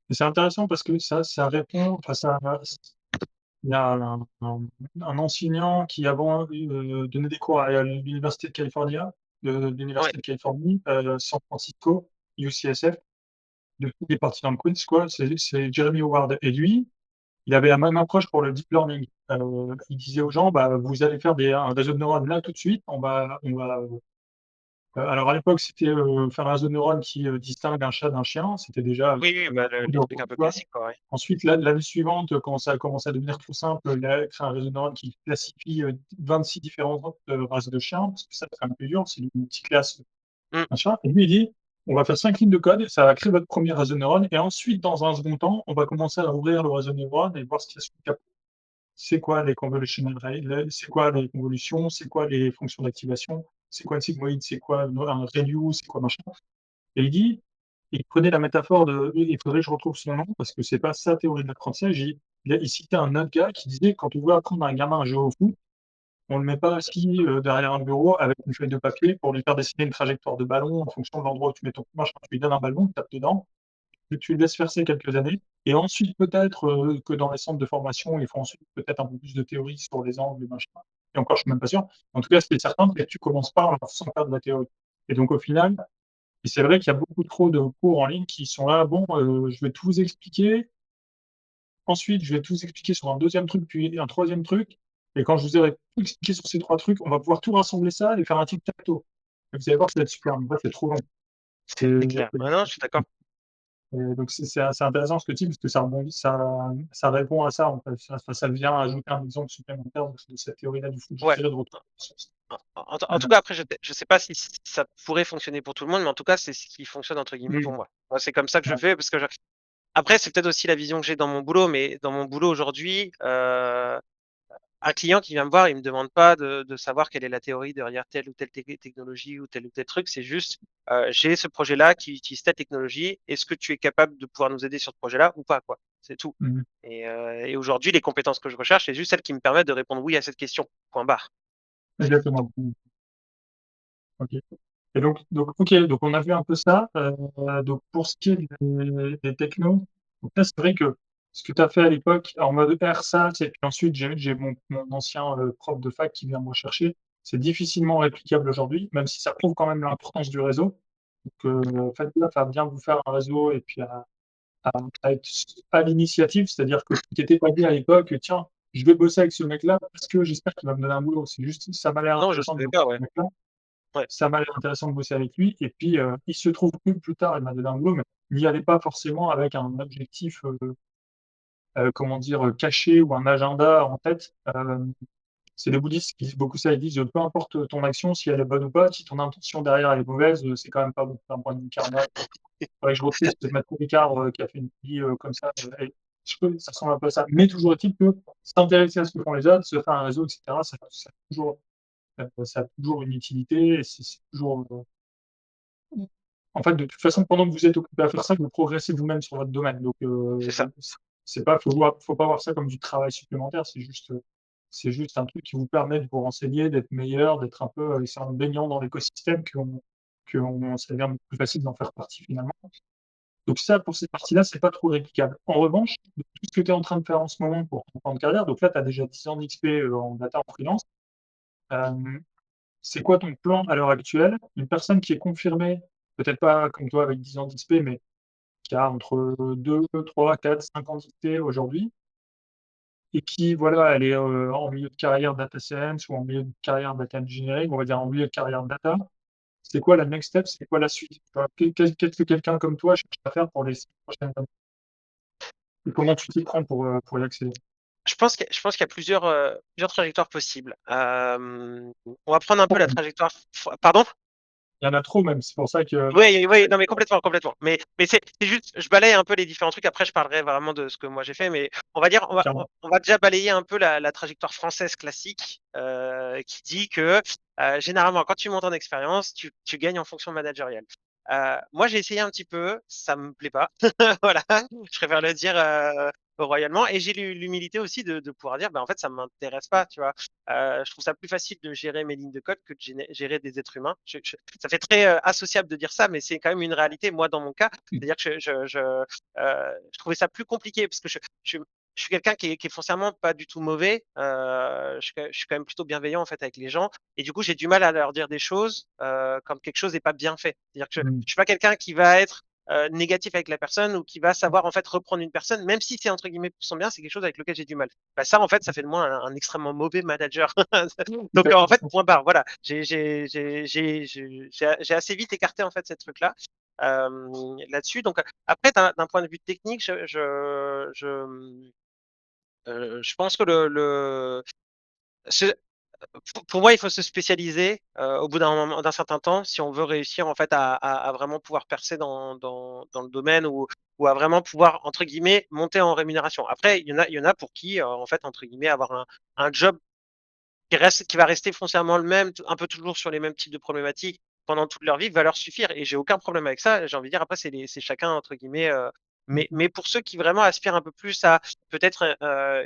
Et c'est intéressant parce que ça répond, enfin ça il y a un enseignant qui avant, donnait des cours à l'université de Ouais, Californie, San Francisco, UCSF. Depuis, il est parti dans le Queen's, quoi. C'est Jeremy Howard. Et lui, il avait la même approche pour le deep learning. Il disait aux gens, bah, vous allez faire un réseau de neurones là tout de suite. Alors à l'époque, c'était faire un réseau de neurones qui distingue un chat d'un chien. C'était déjà oui, oui, bah, beaucoup les de trucs un peu quoi. classiques, quoi, ouais. Ensuite, l'année suivante, quand ça a commencé à devenir tout simple, il a créé un réseau de neurones qui classifie 26 différentes races de chiens, parce que ça, c'est un peu plus dur, c'est une multiclasse, Mm. machin. Et lui, il dit, on va faire 5 lignes de code, ça va créer votre premier réseau de neurones, et ensuite, dans un second temps, on va commencer à ouvrir le réseau de neurones et voir ce qu'il y a sous le capot. C'est quoi les convolutional rails, c'est quoi les convolutions, c'est quoi les fonctions d'activation, c'est quoi le sigmoïde, c'est quoi un ReLU, c'est quoi machin. Et il prenait la métaphore il faudrait que je retrouve son nom parce que c'est pas sa théorie de l'apprentissage. Il citait un autre gars qui disait quand on veut apprendre à un gamin à jouer au foot, on le met pas assis derrière un bureau avec une feuille de papier pour lui faire dessiner une trajectoire de ballon en fonction de l'endroit où tu mets ton machin. Tu lui donnes un ballon, tu tapes dedans, tu le laisses faire ça quelques années. Et ensuite, peut-être que dans les centres de formation, ils font ensuite peut-être un peu plus de théorie sur les angles, machin. Et encore, je suis même pas sûr. En tout cas, ce qui est certain, c'est que tu commences pas sans faire de la théorie. Et donc, au final, et c'est vrai qu'il y a beaucoup trop de cours en ligne qui sont là, bon, je vais tout vous expliquer. Ensuite, je vais tout vous expliquer sur un deuxième truc, puis un troisième truc. Et quand je vous aurai tout expliqué sur ces trois trucs, on va pouvoir tout rassembler ça et faire un tic-tac-toe. Et vous allez voir, ça va être super. Mais en fait, c'est trop long. C'est clair. Ouais, non, je suis d'accord. Donc, c'est intéressant ce que tu dis, parce que ça rebondit, ça répond à ça, en fait. Ça vient ajouter un exemple supplémentaire de cette théorie-là du foot. Ouais. J'essaierai de retrouver la source. En tout cas, après, je sais pas si ça pourrait fonctionner pour tout le monde, mais en tout cas, c'est ce qui fonctionne entre guillemets pour Oui, moi. Moi, c'est comme ça que je ouais, fais parce que après, c'est peut-être aussi la vision que j'ai dans mon boulot, mais dans mon boulot aujourd'hui, un client qui vient me voir, il me demande pas de savoir quelle est la théorie derrière telle ou telle technologie ou tel ou tel truc. C'est juste, j'ai ce projet-là qui utilise telle technologie. Est-ce que tu es capable de pouvoir nous aider sur ce projet-là ou pas, quoi? C'est tout. mhm, Et aujourd'hui, les compétences que je recherche, c'est juste celles qui me permettent de répondre oui à cette question. Point barre. exactement. Ok. Et ok, donc on a vu un peu ça. Donc pour ce qui est des technos, donc là c'est vrai que ce que tu as fait à l'époque en mode RSAT, et puis ensuite j'ai mon ancien prof de fac qui vient me rechercher. C'est difficilement réplicable aujourd'hui, même si ça prouve quand même l'importance du réseau. Donc, faites gaffe à bien vous faire un réseau et puis à être à l'initiative, c'est-à-dire que tu t'étais pas dit à l'époque: «Tiens, je vais bosser avec ce mec-là parce que j'espère qu'il va me donner un boulot». C'est juste, ça m'a l'air Non, je intéressant de savais bosser pas, avec ouais. ce mec-là, Ouais. ça m'a l'air intéressant de bosser avec lui et puis, il se trouve que plus tard, il m'a donné un boulot, mais il n'y allait pas forcément avec un objectif, comment dire? Caché ou un agenda en tête. C'est les bouddhistes qui disent beaucoup ça, ils disent: «Peu importe ton action, si elle est bonne ou pas, si ton intention derrière elle est mauvaise, c'est quand même pas bon d'un point de vue karma». Faudrait que je retrouve, c'est Matt Ricard, qui a fait une vie, comme ça, et je peux ça ressemble un peu à ça. Mais toujours est-il que s'intéresser à ce que font les autres, se faire un réseau et cetera, ça a toujours une utilité et c'est toujours, en fait, de toute façon, pendant que vous êtes occupé à faire ça, vous progressez vous-même sur votre domaine. Donc, C'est ça. c'est pas faut pas voir ça comme du travail supplémentaire, c'est juste un truc qui vous permet de vous renseigner, d'être meilleur, d'être un peu, c'est en baignant dans l'écosystème qu'on ça devient plus facile d'en faire partie finalement. Donc ça, pour cette partie-là, c'est pas trop réplicable. En revanche, de tout ce que tu es en train de faire en ce moment pour ton plan de carrière, donc là, tu as déjà 10 ans d'XP, en data en freelance. Hem, c'est quoi ton plan à l'heure actuelle? Une personne qui est confirmée, peut-être pas comme toi avec 10 ans d'XP, mais qui a entre 2, 3, 4, 5 ans d'XP aujourd'hui et qui, voilà, elle est, en milieu de carrière data science ou en milieu de carrière data engineering, on va dire en milieu de carrière data. C'est quoi la next step? C'est quoi la suite? Tu vois? Qu'est-ce que quelqu'un comme toi cherche à faire pour les 6 prochaines années? Et comment tu t'y prends pour y accéder? Je pense qu'il y a plusieurs trajectoires possibles. On va prendre un peu la trajectoire. Pardon? Il y en a trop même, c'est pour ça que Oui, oui, non, mais complètement, complètement. Mais c'est juste, je balaye un peu les différents trucs. Après, je parlerai vraiment de ce que moi j'ai fait. Mais on va dire, on va, on carrément. on va déjà balayer un peu la trajectoire française classique, qui dit que généralement, quand tu montes en expérience, tu gagnes en fonction managériale. Moi, j'ai essayé un petit peu, ça me plaît pas. Voilà, je préfère le dire royalement. Et j'ai l'humilité aussi de pouvoir dire, ben en fait, ça m'intéresse pas, tu vois. Je trouve ça plus facile de gérer mes lignes de code que de gérer des êtres humains. Ça fait très associable de dire ça, mais c'est quand même une réalité. Moi, dans mon cas, c'est-à-dire que je trouvais ça plus compliqué parce que je suis quelqu'un qui est foncièrement pas du tout mauvais. Je suis quand même plutôt bienveillant en fait avec les gens, et du coup, j'ai du mal à leur dire des choses quand quelque chose n'est pas bien fait. C'est-à-dire que Mmh. je suis pas quelqu'un qui va être négatif avec la personne ou qui va savoir en fait reprendre une personne, même si c'est entre guillemets pour son bien, c'est quelque chose avec lequel j'ai du mal. Bah, ça, en fait, ça fait de moi un extrêmement mauvais manager. Donc, en fait, point barre. Voilà, j'ai assez vite écarté en fait ces trucs-là là-dessus. Donc, après, d'un point de vue technique, je pense que ce- pour moi, il faut se spécialiser au bout d'un certain temps si on veut réussir en fait à vraiment pouvoir percer dans le domaine ou à vraiment pouvoir entre guillemets monter en rémunération. Après, il y en a pour qui en fait entre guillemets avoir un job qui va rester foncièrement le même, un peu toujours sur les mêmes types de problématiques pendant toute leur vie, va leur suffire. Et j'ai aucun problème avec ça. J'ai envie de dire, après, c'est chacun, entre guillemets. Mais pour ceux qui vraiment aspirent un peu plus à peut-être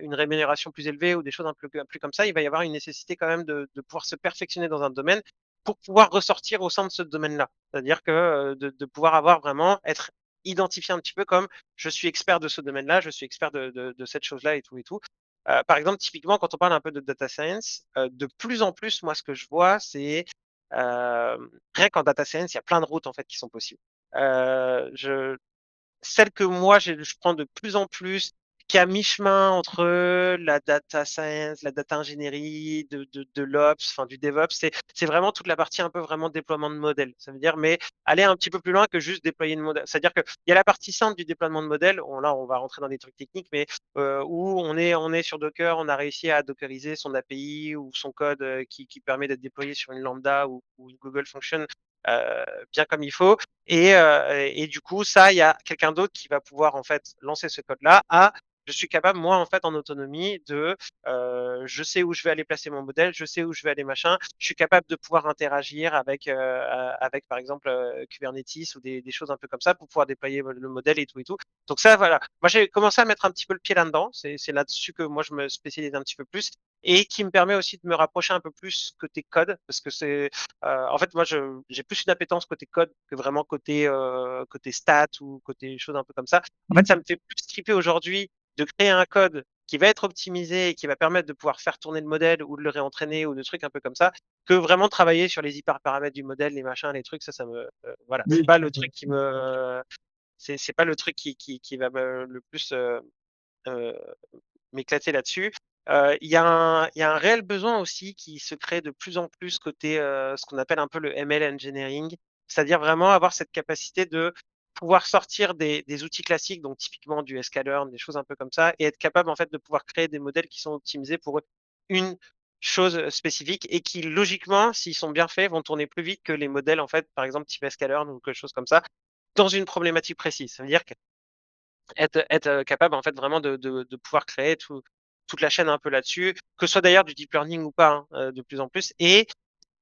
une rémunération plus élevée ou des choses un peu plus comme ça, il va y avoir une nécessité quand même de pouvoir se perfectionner dans un domaine pour pouvoir ressortir au sein de ce domaine-là. C'est-à-dire que de pouvoir avoir vraiment être identifié un petit peu comme je suis expert de ce domaine-là, je suis expert de cette chose-là et tout et tout. Par exemple, typiquement, quand on parle un peu de data science, de plus en plus, moi, ce que je vois, c'est rien qu'en data science, il y a plein de routes en fait qui sont possibles. Celle que moi je prends de plus en plus, qui est à mi-chemin entre la data science, la data ingénierie, de l'ops, enfin du DevOps, c'est vraiment toute la partie un peu vraiment déploiement de modèles. Ça veut dire, mais aller un petit peu plus loin que juste déployer une modèle. C'est-à-dire qu'il y a la partie simple du déploiement de modèles, là on va rentrer dans des trucs techniques, mais où on est sur Docker, on a réussi à dockeriser son API ou son code qui permet d'être déployé sur une Lambda ou une Google Function bien comme il faut. Et du coup, ça, il y a quelqu'un d'autre qui va pouvoir en fait lancer ce code-là. Je suis capable, moi, en fait, en autonomie, je sais où je vais aller placer mon modèle, je sais où je vais aller machin. Je suis capable de pouvoir interagir avec par exemple, Kubernetes ou des choses un peu comme ça pour pouvoir déployer le modèle et tout et tout. Donc ça, voilà. Moi, j'ai commencé à mettre un petit peu le pied là-dedans. C'est là-dessus que moi, je me spécialise un petit peu plus et qui me permet aussi de me rapprocher un peu plus côté code parce que en fait, moi, j'ai plus une appétence côté code que vraiment côté stats ou côté choses un peu comme ça. En fait, ça me fait plus triper aujourd'hui de créer un code qui va être optimisé et qui va permettre de pouvoir faire tourner le modèle ou de le réentraîner ou de trucs un peu comme ça, que vraiment travailler sur les hyperparamètres du modèle, les machins, les trucs, ça me, voilà, c'est Oui, pas le truc qui me, c'est pas le truc qui va le plus euh, m'éclater là-dessus. Il y a un réel besoin aussi qui se crée de plus en plus côté ce qu'on appelle un peu le ML engineering, c'est-à-dire vraiment avoir cette capacité de pouvoir sortir des outils classiques, donc typiquement du sklearn, des choses un peu comme ça, et être capable en fait de pouvoir créer des modèles qui sont optimisés pour une chose spécifique et qui logiquement, s'ils sont bien faits, vont tourner plus vite que les modèles en fait, par exemple type sklearn ou quelque chose comme ça, dans une problématique précise. Ça veut dire que être capable en fait vraiment de pouvoir créer toute la chaîne un peu là-dessus, que ce soit d'ailleurs du deep learning ou pas, hein, de plus en plus. Et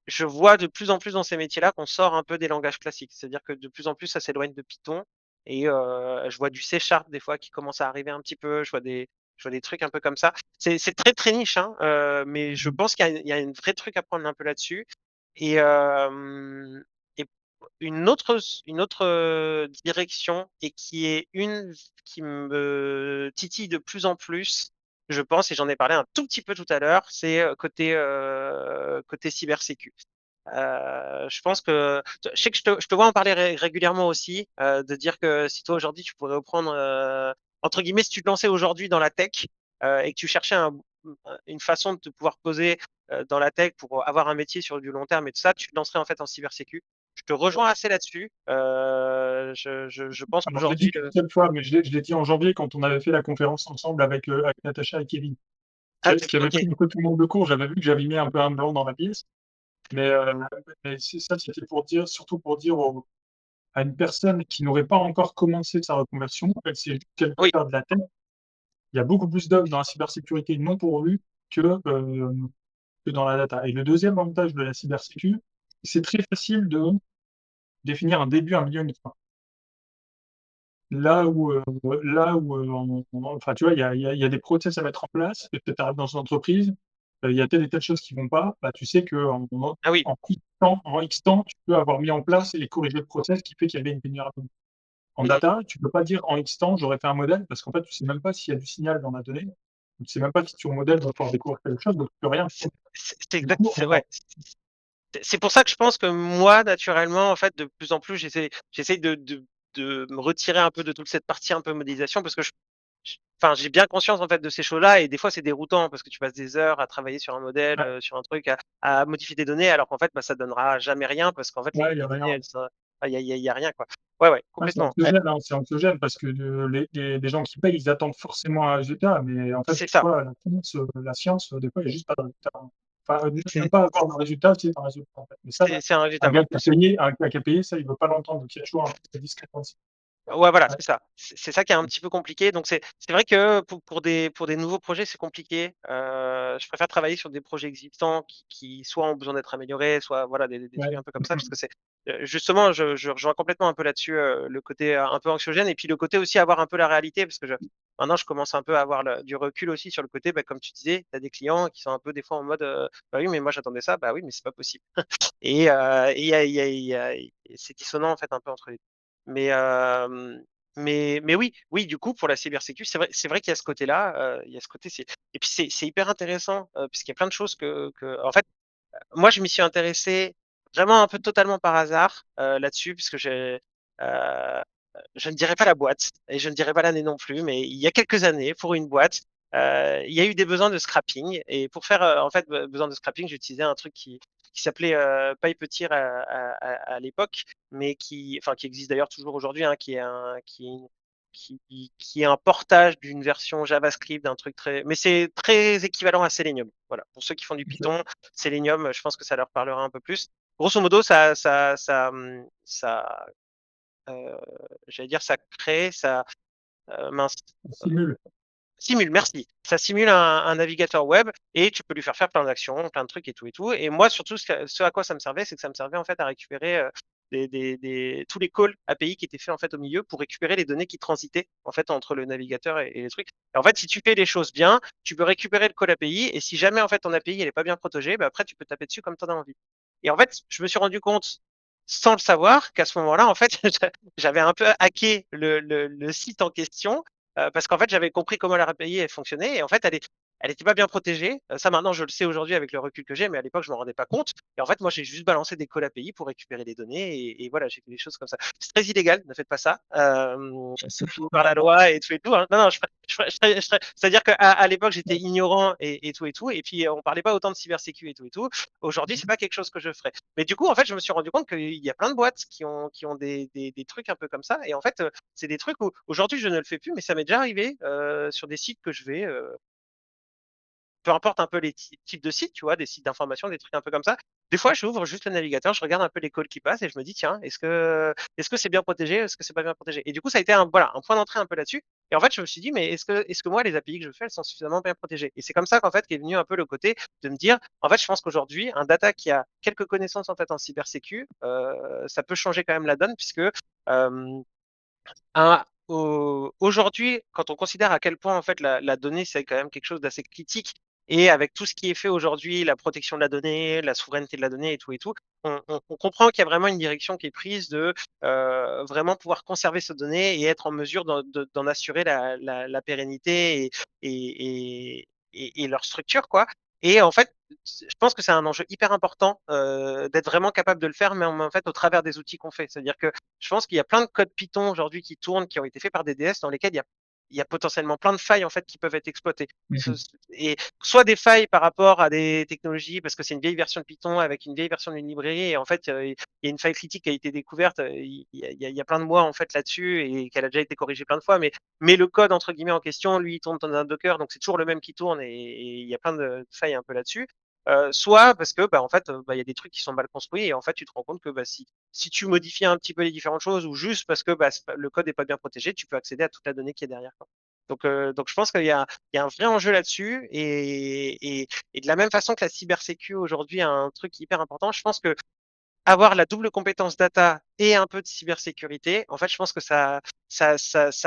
je vois de plus en plus dans ces métiers-là qu'on sort un peu des langages classiques. C'est-à-dire que de plus en plus, ça s'éloigne de Python. Et je vois du C# des fois qui commence à arriver un petit peu. Je vois des trucs un peu comme ça. C'est très très niche, hein, mais je pense qu'il y a un vrai truc à prendre un peu là-dessus. Et, et une autre direction et qui est une qui me titille de plus en plus, je pense, et j'en ai parlé un tout petit peu tout à l'heure, c'est côté cybersécu. Je pense que je sais que je te vois en parler régulièrement aussi, de dire que si toi aujourd'hui tu pourrais reprendre entre guillemets si tu te lançais aujourd'hui dans la tech et que tu cherchais une façon de te pouvoir poser dans la tech pour avoir un métier sur du long terme et tout ça, tu te lancerais en fait en cybersécu. Je te rejoins assez là-dessus. Je pense alors je l'ai dit qu'aujourd'hui qu'une seule fois, mais je l'ai dit en janvier quand on avait fait la conférence ensemble avec Natacha et Kevin, qui avait ok. pris un peu tout le monde de court. J'avais vu que j'avais mis un peu un blanc dans la pièce. Mais, c'est ça, c'était pour dire, surtout pour dire à une personne qui n'aurait pas encore commencé sa reconversion, elle sait juste qu'elle peut Oui, faire de la tech. Il y a beaucoup plus d'offres dans la cybersécurité non pourvues que dans la data. Et le deuxième avantage de la cybersécu, c'est très facile de définir un début, un milieu, une fin. Enfin, tu vois, il y a des process à mettre en place, et peut-être arrives dans une entreprise, il y a telle et telle chose qui vont pas, bah, tu sais ah oui, en X temps, tu peux avoir mis en place et corrigé le process qui fait qu'il y avait une vulnérabilité. En Mhm. data, tu peux pas dire en X temps, j'aurais fait un modèle, parce qu'en fait, tu sais même pas s'il y a du signal dans la donnée, tu sais même pas si ton modèle va pouvoir découvrir quelque chose, donc tu peux rien. C'est Du exact, coup, ouais. C'est pour ça que je pense que moi, naturellement, en fait, de plus en plus, j'essaie de me retirer un peu de toute cette partie un peu modélisation parce que enfin, j'ai bien conscience en fait de ces choses-là et des fois c'est déroutant parce que tu passes des heures à travailler sur un modèle, ouais, sur un truc, à modifier des données alors qu'en fait, bah, ça donnera jamais rien parce qu'en fait, ouais, il y les a données, rien. y a rien quoi. Ouais, ouais, Ouais, c'est complètement. anxiogène, hein, c'est anxiogène parce que les gens qui payent, ils attendent forcément un résultat, mais en fait, C'est des ça. fois, la science, des fois, il n'y a juste pas de résultat. Enfin, même C'est pas avoir de résultat, c'est un résultat, en fait. Mais ça, c'est un un résultat. gars qui a payé, ça, il ne veut pas l'entendre. Donc, il y a toujours un peu de discrépancie. Ouais, voilà, Ouais. c'est ça. C'est ça qui est un petit peu compliqué. Donc, c'est vrai que pour des nouveaux projets, c'est compliqué. Je préfère travailler sur des projets existants qui soit ont besoin d'être améliorés, soit voilà, des trucs Ouais. un peu comme ça. Parce que c'est justement, je rejoins complètement un peu là-dessus, le côté un peu anxiogène et puis le côté aussi avoir un peu la réalité. Parce que maintenant, je commence un peu à avoir du recul aussi sur le côté, bah, comme tu disais, tu as des clients qui sont un peu des fois en mode bah oui, mais moi j'attendais ça, bah oui, mais c'est pas possible. Et c'est dissonant en fait un peu entre les deux. Mais, mais oui, oui, du coup, pour la cybersécu, c'est vrai qu'il y a ce côté-là, il y a ce côté, et puis c'est hyper intéressant, puisqu'il y a plein de choses en fait, moi, je m'y suis intéressé vraiment un peu totalement par hasard, là-dessus, puisque euh, je ne dirais pas la boîte, et je ne dirais pas l'année non plus, mais il y a quelques années, pour une boîte, il y a eu des besoins de scrapping, et pour faire, en fait, besoin de scrapping, j'utilisais un truc qui s'appelait Pipeteer à l'époque, mais enfin, qui existe d'ailleurs toujours aujourd'hui, hein, qui est un portage d'une version JavaScript, d'un truc mais c'est très équivalent à Selenium. Voilà. Pour ceux qui font du Python, Selenium, je pense que ça leur parlera un peu plus. Grosso modo, euh, j'allais dire, ça crée, mince, On simule. simule, merci. Ça simule un navigateur web et tu peux lui faire plein d'actions, plein de trucs et tout et tout. Et moi, surtout, ce à quoi ça me servait, c'est que ça me servait en fait à récupérer tous les calls API qui étaient faits en fait au milieu pour récupérer les données qui transitaient en fait entre le navigateur et les trucs. Et en fait, si tu fais les choses bien, tu peux récupérer le call API et si jamais en fait ton API elle est pas bien protégée, bah, après tu peux taper dessus comme tu en as envie. Et en fait, je me suis rendu compte sans le savoir qu'à ce moment-là, en fait, j'avais un peu hacké le site en question parce qu'en fait, j'avais compris comment la API elle fonctionnait et en fait, elle était pas bien protégée. Ça, maintenant, je le sais aujourd'hui avec le recul que j'ai, mais à l'époque, je me rendais pas compte. Et en fait, moi, j'ai juste balancé des calls API pour récupérer les données et voilà, j'ai fait des choses comme ça. C'est très illégal, ne faites pas ça. C'est puni par la loi et tout et tout, hein. Non, non, c'est-à-dire qu'à à l'époque, j'étais ignorant et tout et tout. Et puis, on parlait pas autant de cybersécu et tout et tout. Aujourd'hui, c'est pas quelque chose que je ferais. Mais du coup, en fait, je me suis rendu compte qu'il y a plein de boîtes qui ont des trucs un peu comme ça. Et en fait, c'est des trucs où aujourd'hui, je ne le fais plus, mais ça m'est déjà arrivé sur des sites que je vais. Peu importe un peu les types de sites, tu vois, des sites d'information, des trucs un peu comme ça. Des fois, j'ouvre juste le navigateur, je regarde un peu les calls qui passent et je me dis, tiens, est-ce que c'est bien protégé? Est-ce que c'est pas bien protégé? Et du coup, ça a été voilà, un point d'entrée un peu là-dessus. Et en fait, je me suis dit, mais est-ce que moi, les API que je fais, elles sont suffisamment bien protégées? Et c'est comme ça qu'en fait, qu'est venu un peu le côté de me dire, en fait, je pense qu'aujourd'hui, un data qui a quelques connaissances en fait en cybersécu, ça peut changer quand même la donne puisque aujourd'hui, quand on considère à quel point en fait la donnée c'est quand même quelque chose d'assez critique et avec tout ce qui est fait aujourd'hui, la protection de la donnée, la souveraineté de la donnée et tout, on comprend qu'il y a vraiment une direction qui est prise de vraiment pouvoir conserver ces données et être en mesure d'en assurer la pérennité et leur structure quoi. Et en fait, je pense que c'est un enjeu hyper important d'être vraiment capable de le faire, mais en fait au travers des outils qu'on fait. C'est-à-dire que je pense qu'il y a plein de codes Python aujourd'hui qui tournent, qui ont été faits par des DS, dans lesquels il y a potentiellement plein de failles en fait qui peuvent être exploitées. Et soit des failles par rapport à des technologies, parce que c'est une vieille version de Python avec une vieille version d'une librairie, et en fait il y a une faille critique qui a été découverte il y a plein de mois en fait là-dessus et qu'elle a déjà été corrigée plein de fois, mais le code entre guillemets en question, lui, il tourne dans un Docker, donc c'est toujours le même qui tourne et il y a plein de failles un peu là-dessus. Soit parce que bah, en fait bah, il y a des trucs qui sont mal construits et en fait tu te rends compte que bah, si tu modifies un petit peu les différentes choses ou juste parce que bah, le code n'est pas bien protégé, tu peux accéder à toute la donnée qui est derrière, quoi. Donc je pense qu'il y a un vrai enjeu là-dessus et de la même façon que la cybersécu aujourd'hui a un truc hyper important, je pense que avoir la double compétence data et un peu de cybersécurité, en fait, je pense que ça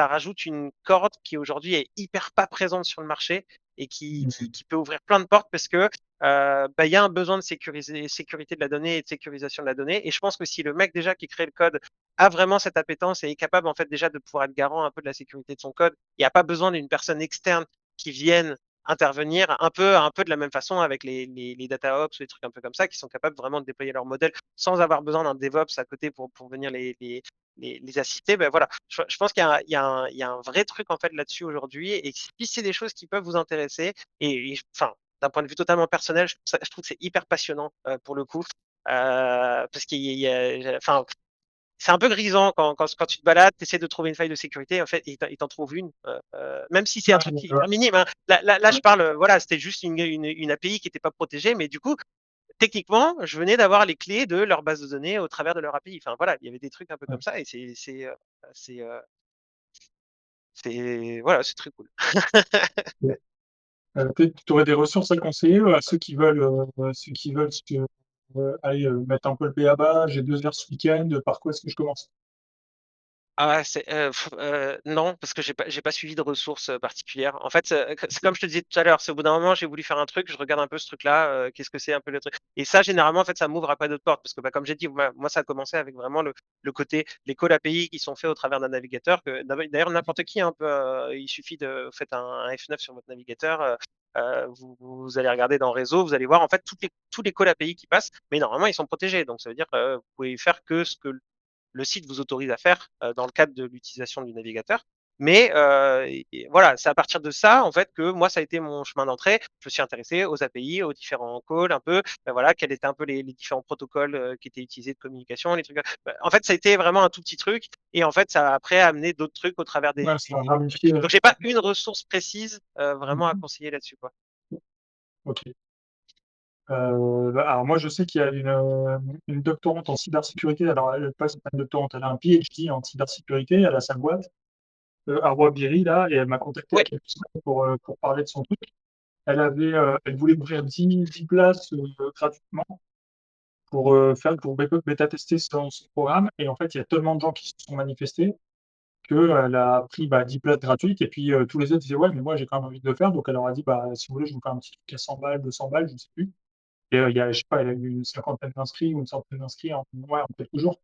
rajoute une corde qui aujourd'hui est hyper pas présente sur le marché et qui peut ouvrir plein de portes parce que bah, il y a un besoin de sécurité de la donnée et de sécurisation de la donnée. Et je pense que si le mec déjà qui crée le code a vraiment cette appétence et est capable en fait déjà de pouvoir être garant un peu de la sécurité de son code, il n'y a pas besoin d'une personne externe qui vienne intervenir un peu de la même façon avec les data ops ou des trucs un peu comme ça qui sont capables vraiment de déployer leur modèle sans avoir besoin d'un DevOps à côté pour venir les assister. Ben voilà, je pense qu'il y a un vrai truc en fait là-dessus aujourd'hui et si c'est des choses qui peuvent vous intéresser enfin d'un point de vue totalement personnel, je trouve que c'est hyper passionnant pour le coup parce enfin c'est un peu grisant quand tu te balades, tu essaies de trouver une faille de sécurité, en fait, et t'en trouves une, même si c'est un Ouais, truc qui est hyper minime, hein. Là, je parle, voilà, c'était juste une API qui n'était pas protégée, mais du coup, techniquement, je venais d'avoir les clés de leur base de données au travers de leur API. Enfin, voilà, il y avait des trucs un peu ouais. comme ça, et c'est, voilà, c'est très cool. Ouais. Peut-être tu aurais des ressources à conseiller à ceux qui veulent aller mettre un peu le pied à bas, j'ai 2 heures ce week-end, par quoi est-ce que je commence? Ah ouais, non, parce que j'ai pas suivi de ressources particulières. En fait, c'est comme je te disais tout à l'heure, c'est au bout d'un moment, j'ai voulu faire un truc, je regarde un peu ce truc-là, qu'est-ce que c'est un peu le truc. Et ça, généralement, en fait, ça m'ouvre à pas d'autres portes, parce que bah, comme j'ai dit, moi, ça a commencé avec vraiment le côté, les calls API qui sont faits au travers d'un navigateur, que d'ailleurs, n'importe qui, hein, il suffit de, faites un F9 sur votre navigateur, vous allez regarder dans réseau, vous allez voir en fait tous les calls API qui passent, mais normalement, ils sont protégés. Donc, ça veut dire que vous pouvez faire que ce que le site vous autorise à faire dans le cadre de l'utilisation du navigateur. Mais voilà, c'est à partir de ça, en fait, que moi, ça a été mon chemin d'entrée. Je me suis intéressé aux API, aux différents calls, un peu, voilà, quels étaient un peu les différents protocoles qui étaient utilisés de communication, les trucs. En fait, ça a été vraiment un tout petit truc. Et en fait, ça a après amené d'autres trucs au travers Ouais, ça a ramifié. Donc, j'ai pas une ressource précise vraiment à conseiller là-dessus, quoi. Ok. Bah, alors moi, je sais qu'il y a une doctorante en cybersécurité. Alors, elle passe pas une doctorante, elle a un PhD en cybersécurité. Elle a sa boîte, Arwa Biri, là, et elle m'a contacté il y a Ouais, quelques semaines pour parler de son truc. Elle voulait ouvrir 10 places gratuitement pour bêta-tester son programme. Et en fait, il y a tellement de gens qui se sont manifestés qu'elle a pris 10 places gratuites. Et puis, tous les autres disaient, ouais, mais moi, j'ai quand même envie de le faire. Donc, elle leur a dit, bah, si vous voulez, je vous fais un petit truc à 100 balles, 200 balles, je ne sais plus. Et il y a, je sais pas, elle a eu une cinquantaine d'inscrits ou une centaine d'inscrits en quelques jours.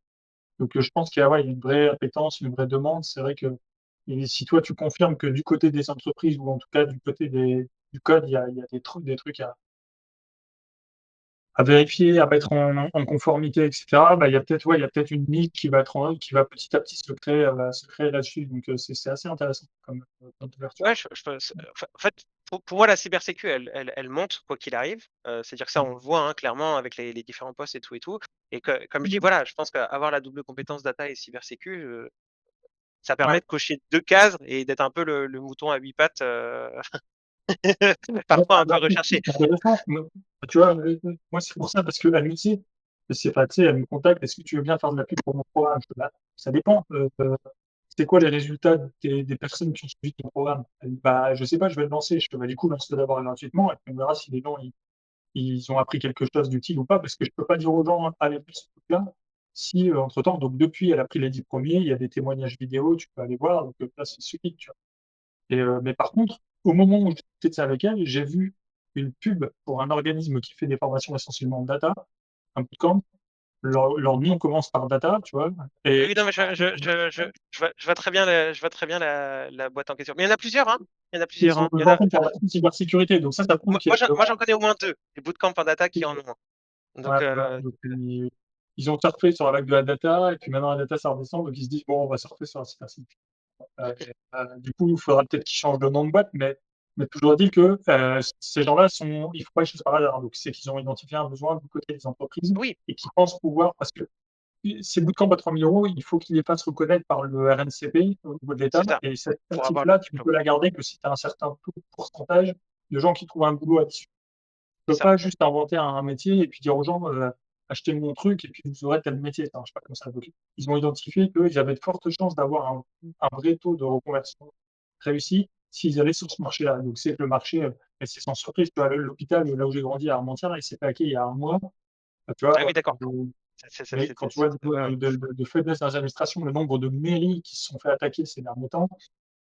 Donc, je pense qu'il y a, ouais, il y a une vraie appétence, une vraie demande. C'est vrai qu'il Et si toi, tu confirmes que du côté des entreprises ou en tout cas du côté du code, il y a des trucs à vérifier, à mettre en conformité, etc., bah, il y a peut-être ouais, il y a peut-être une ligue qui va petit à petit se créer là-dessus. Donc, c'est assez intéressant comme ouverture. Ouais, en fait, pour moi, la cybersécu, elle monte quoi qu'il arrive. C'est-à-dire que ça, Mmh. on le voit hein, clairement avec les différents postes et tout et tout. Et comme je dis, voilà, je pense qu'avoir la double compétence data et cybersécu, ça Ouais. permet de cocher 2 cases et d'être un peu le mouton à 8 pattes, Ouais, parfois un peu bah, recherché. c'est intéressant. Moi, tu vois, moi, c'est pour ça, parce qu'elle me dit, c'est pas, tu sais, elle me contacte, est-ce que tu veux bien faire de la pub pour mon programme? Je fais, bah, ça dépend. C'est quoi les résultats des personnes qui ont suivi ton programme? Elle dit, bah, je sais pas, je vais le lancer. Je fais, bah, du coup, lance-le d'abord gratuitement, et puis on verra si les gens, ils ont appris quelque chose d'utile ou pas, parce que je peux pas dire aux gens, allez faire ce truc-là, si, entre-temps, donc depuis, elle a pris les 10 premiers, il y a des témoignages vidéo, tu peux aller voir, donc là, c'est suffit, tu vois. Mais par contre, au moment où j'étais avec elle, j'ai vu une pub pour un organisme qui fait des formations essentiellement en data, un bootcamp. Leur nom commence par data, tu vois. Oui, Et non, mais je vois très bien la boîte en question. Mais il y en a plusieurs, hein. Il y en a ils plusieurs, ont hein. Il y en leur a, compte enfin, pour la cybersécurité. Donc ça prouve qu'il y a moi, vraiment. j'en connais au moins 2, des bootcamps en data qui en ont un. Ouais, Donc, voilà. Donc, ils ont surfé sur la vague de la data, et puis maintenant la data ça redescend, donc ils se disent bon, on va surfer sur la cybersécurité. Du coup, il faudra peut-être qu'ils changent de nom de boîte, mais toujours dit que ces gens-là ils font pas les choses par hasard. Donc c'est qu'ils ont identifié un besoin du côté des entreprises oui, et qu'ils pensent pouvoir, parce que ces bootcamps à 3 000 euros, il faut qu'ils les fassent reconnaître par le RNCP au niveau de l'État. c'est ça, Et cette pour avoir le certif-là, tu ne diplôme. peux la garder que si tu as un certain pourcentage de gens qui trouvent un boulot à l'issue. Tu C'est peux ça. pas juste inventer un métier et puis dire aux gens, achetez mon truc et puis vous aurez tel métier. Ça marche pas comme ça. Donc, ils ont identifié qu'ils avaient de fortes chances d'avoir un vrai taux de reconversion réussi s'ils allaient sur ce marché-là. Donc, c'est que le marché, et c'est sans surprise, tu vois, l'hôpital, là où j'ai grandi à Armentières, il s'est fait hacker il y a un mois. Tu Ah oui, vois, d'accord. mais quand tu vois le niveau Ouais, ouais. de faiblesse dans les administrations, le nombre de mairies qui se sont fait attaquer ces derniers temps,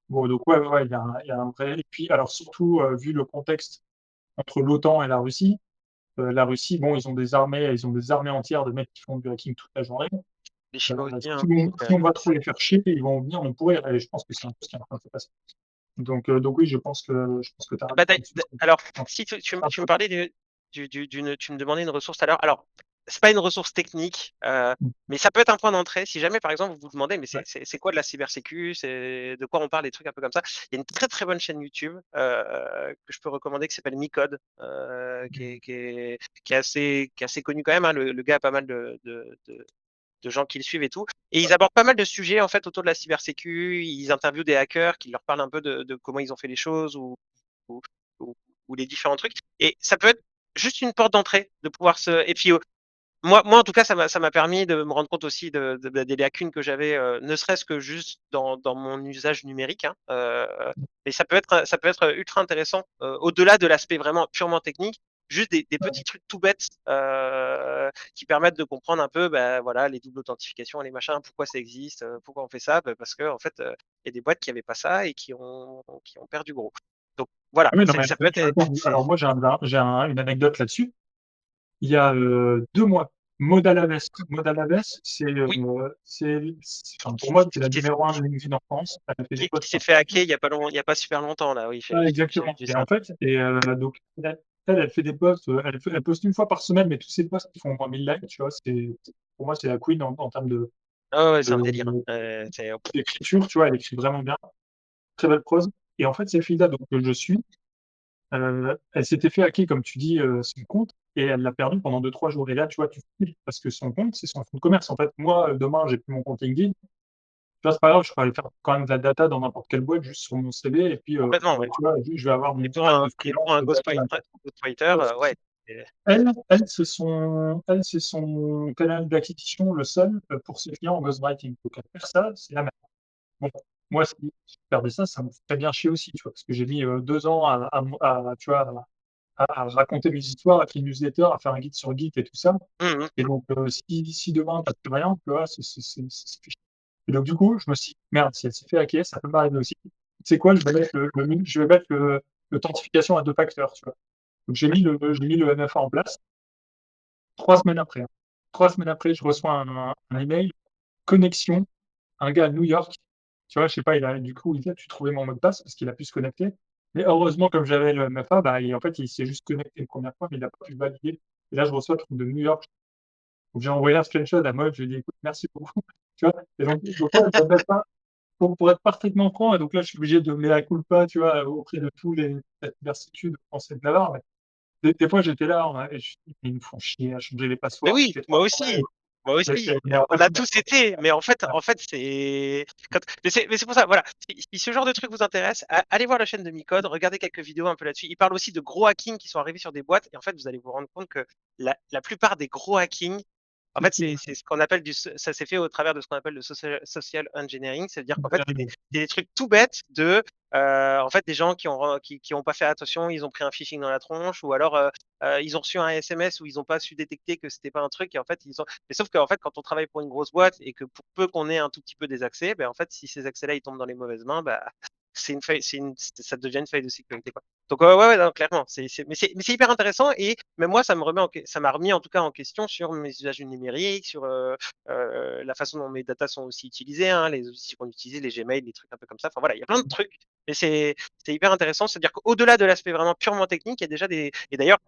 bon, donc ouais, ouais, ouais, il y a un vrai. Et puis, alors surtout, vu le contexte entre l'OTAN et la Russie, bon, ils ont des armées entières de mecs qui font du hacking toute la journée. Les Chinois aussi, hein. Si on va trop les faire chier, ils vont venir nous pourrir. Et je pense que c'est un peu ce qui est en train de se passer. Donc oui, je pense que tu as raison Bah, là-dessus. alors, si tu me parlais tu me demandais une ressource tout à l'heure. Alors, c'est pas une ressource technique, mais ça peut être un point d'entrée. Si jamais, par exemple, vous vous demandez, mais Ouais. c'est quoi de la cybersécu? C'est de quoi on parle, des trucs un peu comme ça. Il y a une très très bonne chaîne YouTube que je peux recommander qui s'appelle Micode, qui est assez connu quand même, hein. Le gars a pas mal de gens qui le suivent et tout. Et ils abordent pas mal de sujets en fait autour de la cybersécu. Ils interviewent des hackers qui leur parlent un peu de comment ils ont fait les choses ou, ou, ou les différents trucs. Et ça peut être juste une porte d'entrée de pouvoir se. Et puis moi, en tout cas, ça m'a permis de me rendre compte aussi des lacunes que j'avais, ne serait-ce que juste dans mon usage numérique, hein. Mais ça peut être ultra intéressant, au-delà de l'aspect vraiment purement technique, juste des petits trucs tout bêtes qui permettent de comprendre un peu, bah, voilà, les doubles authentifications, les machins, pourquoi ça existe, pourquoi on fait ça, bah, parce que en fait, il y a des boîtes qui n'avaient pas ça et qui ont perdu gros. Donc voilà, Ah oui, non, mais ça peut tu racontes. Alors moi, une anecdote là-dessus. Il y a 2 mois, Maud Alavès. Maud Alavès, oui, enfin, pour moi, c'est la qui s'est numéro 1 de LinkedIn en France. Elle a fait des qui posts s'est fait hacker il y a pas super longtemps là, oui, j'ai exactement. vu Et ça. en fait, donc, elle fait des posts, elle poste une fois par semaine, mais tous ses posts, ils font au moins 1000 likes, tu vois. Pour moi, c'est la queen en termes Ah ouais, c'est un délire, hein. de- C'est d'écriture, tu vois. Elle écrit vraiment bien. Très belle prose. Et en fait, cette fille-là, donc, que je suis, elle s'était fait hacker, comme tu dis, son compte, et elle l'a perdu pendant 2, 3 jours. Et là, tu vois, tu flippes, parce que son compte, c'est son fonds de commerce. En fait, moi, demain, j'ai plus mon compte LinkedIn. Tu vois, c'est pas grave, je peux aller faire quand même de la data dans n'importe quelle boîte, juste sur mon CV, et puis, complètement, ouais. tu vois, je vais avoir mon tag de Et pour freelance un de data. ghostwriter, ouais. Elle, c'est son canal d'acquisition, le seul, pour ses clients en ghostwriting. Donc, elle faire ça, c'est la même. Bon, moi, si je perdais ça, ça me ferait bien chier aussi, tu vois, parce que j'ai mis 2 ans tu vois, à raconter mes histoires, à créer une newsletter, à faire un guide sur Git et tout ça. Mmh. Et donc, si demain, tu plus rien, tu vois, c'est fichu. Et donc, du coup, je me suis dit, merde, si elle s'est fait hacker, ça peut m'arriver aussi. Tu sais quoi, je vais mettre l'authentification à 2 facteurs, tu vois. Donc, j'ai mis le MFA en place 3 semaines après, hein. 3 semaines après, je reçois un email, connexion, un gars à New York tu vois, je sais pas, du coup, il a pu trouver mon mot de passe parce qu'il a pu se connecter. Mais heureusement, comme j'avais le MFA, bah, en fait, il s'est juste connecté une première fois, mais il n'a pas pu valider. Et là, je reçois le truc de New York. Donc, j'ai envoyé un screenshot à moi, je lui ai dit, écoute, merci beaucoup. Tu vois, et donc ouais, ça peut être pas, pour être parfaitement franc, et donc là, je suis obligé de mea culpa, tu vois, auprès de tous les cybersécurité français de Navarre. Mais des fois, j'étais là, et je me dis, ils nous font chier à changer les Mais passeports oui, toutes les moi 3 semaines. aussi. Moi aussi. Mais en On fait, a tous été, mais en fait, c'est. Mais c'est pour ça, voilà. Si ce genre de truc vous intéresse, allez voir la chaîne de Micode, regardez quelques vidéos un peu là-dessus. Il parle aussi de gros hacking qui sont arrivés sur des boîtes, et en fait, vous allez vous rendre compte que la plupart des gros hackings, en fait, c'est ce qu'on appelle ça s'est fait au travers de ce qu'on appelle le social engineering, c'est-à-dire qu'en fait, c'est des trucs tout bêtes en fait, des gens qui ont pas fait attention, ils ont pris un phishing dans la tronche, ou alors ils ont reçu un SMS où ils n'ont pas su détecter que c'était pas un truc, et en fait, mais sauf qu'en fait, quand on travaille pour une grosse boîte et que pour peu qu'on ait un tout petit peu des accès, ben, en fait, si ces accès-là ils tombent dans les mauvaises mains, bah, c'est une faille, ça devient une faille de sécurité, quoi. Donc ouais, non, clairement, mais c'est hyper intéressant, et même moi, ça m'a remis en tout cas en question sur mes usages du numérique, sur la façon dont mes datas sont aussi utilisées, hein, les outils qu'on utilise, les Gmail, les trucs un peu comme ça. Enfin voilà, il y a plein de trucs, mais c'est hyper intéressant. C'est-à-dire qu'au-delà de l'aspect vraiment purement technique, il y a déjà des. Et d'ailleurs,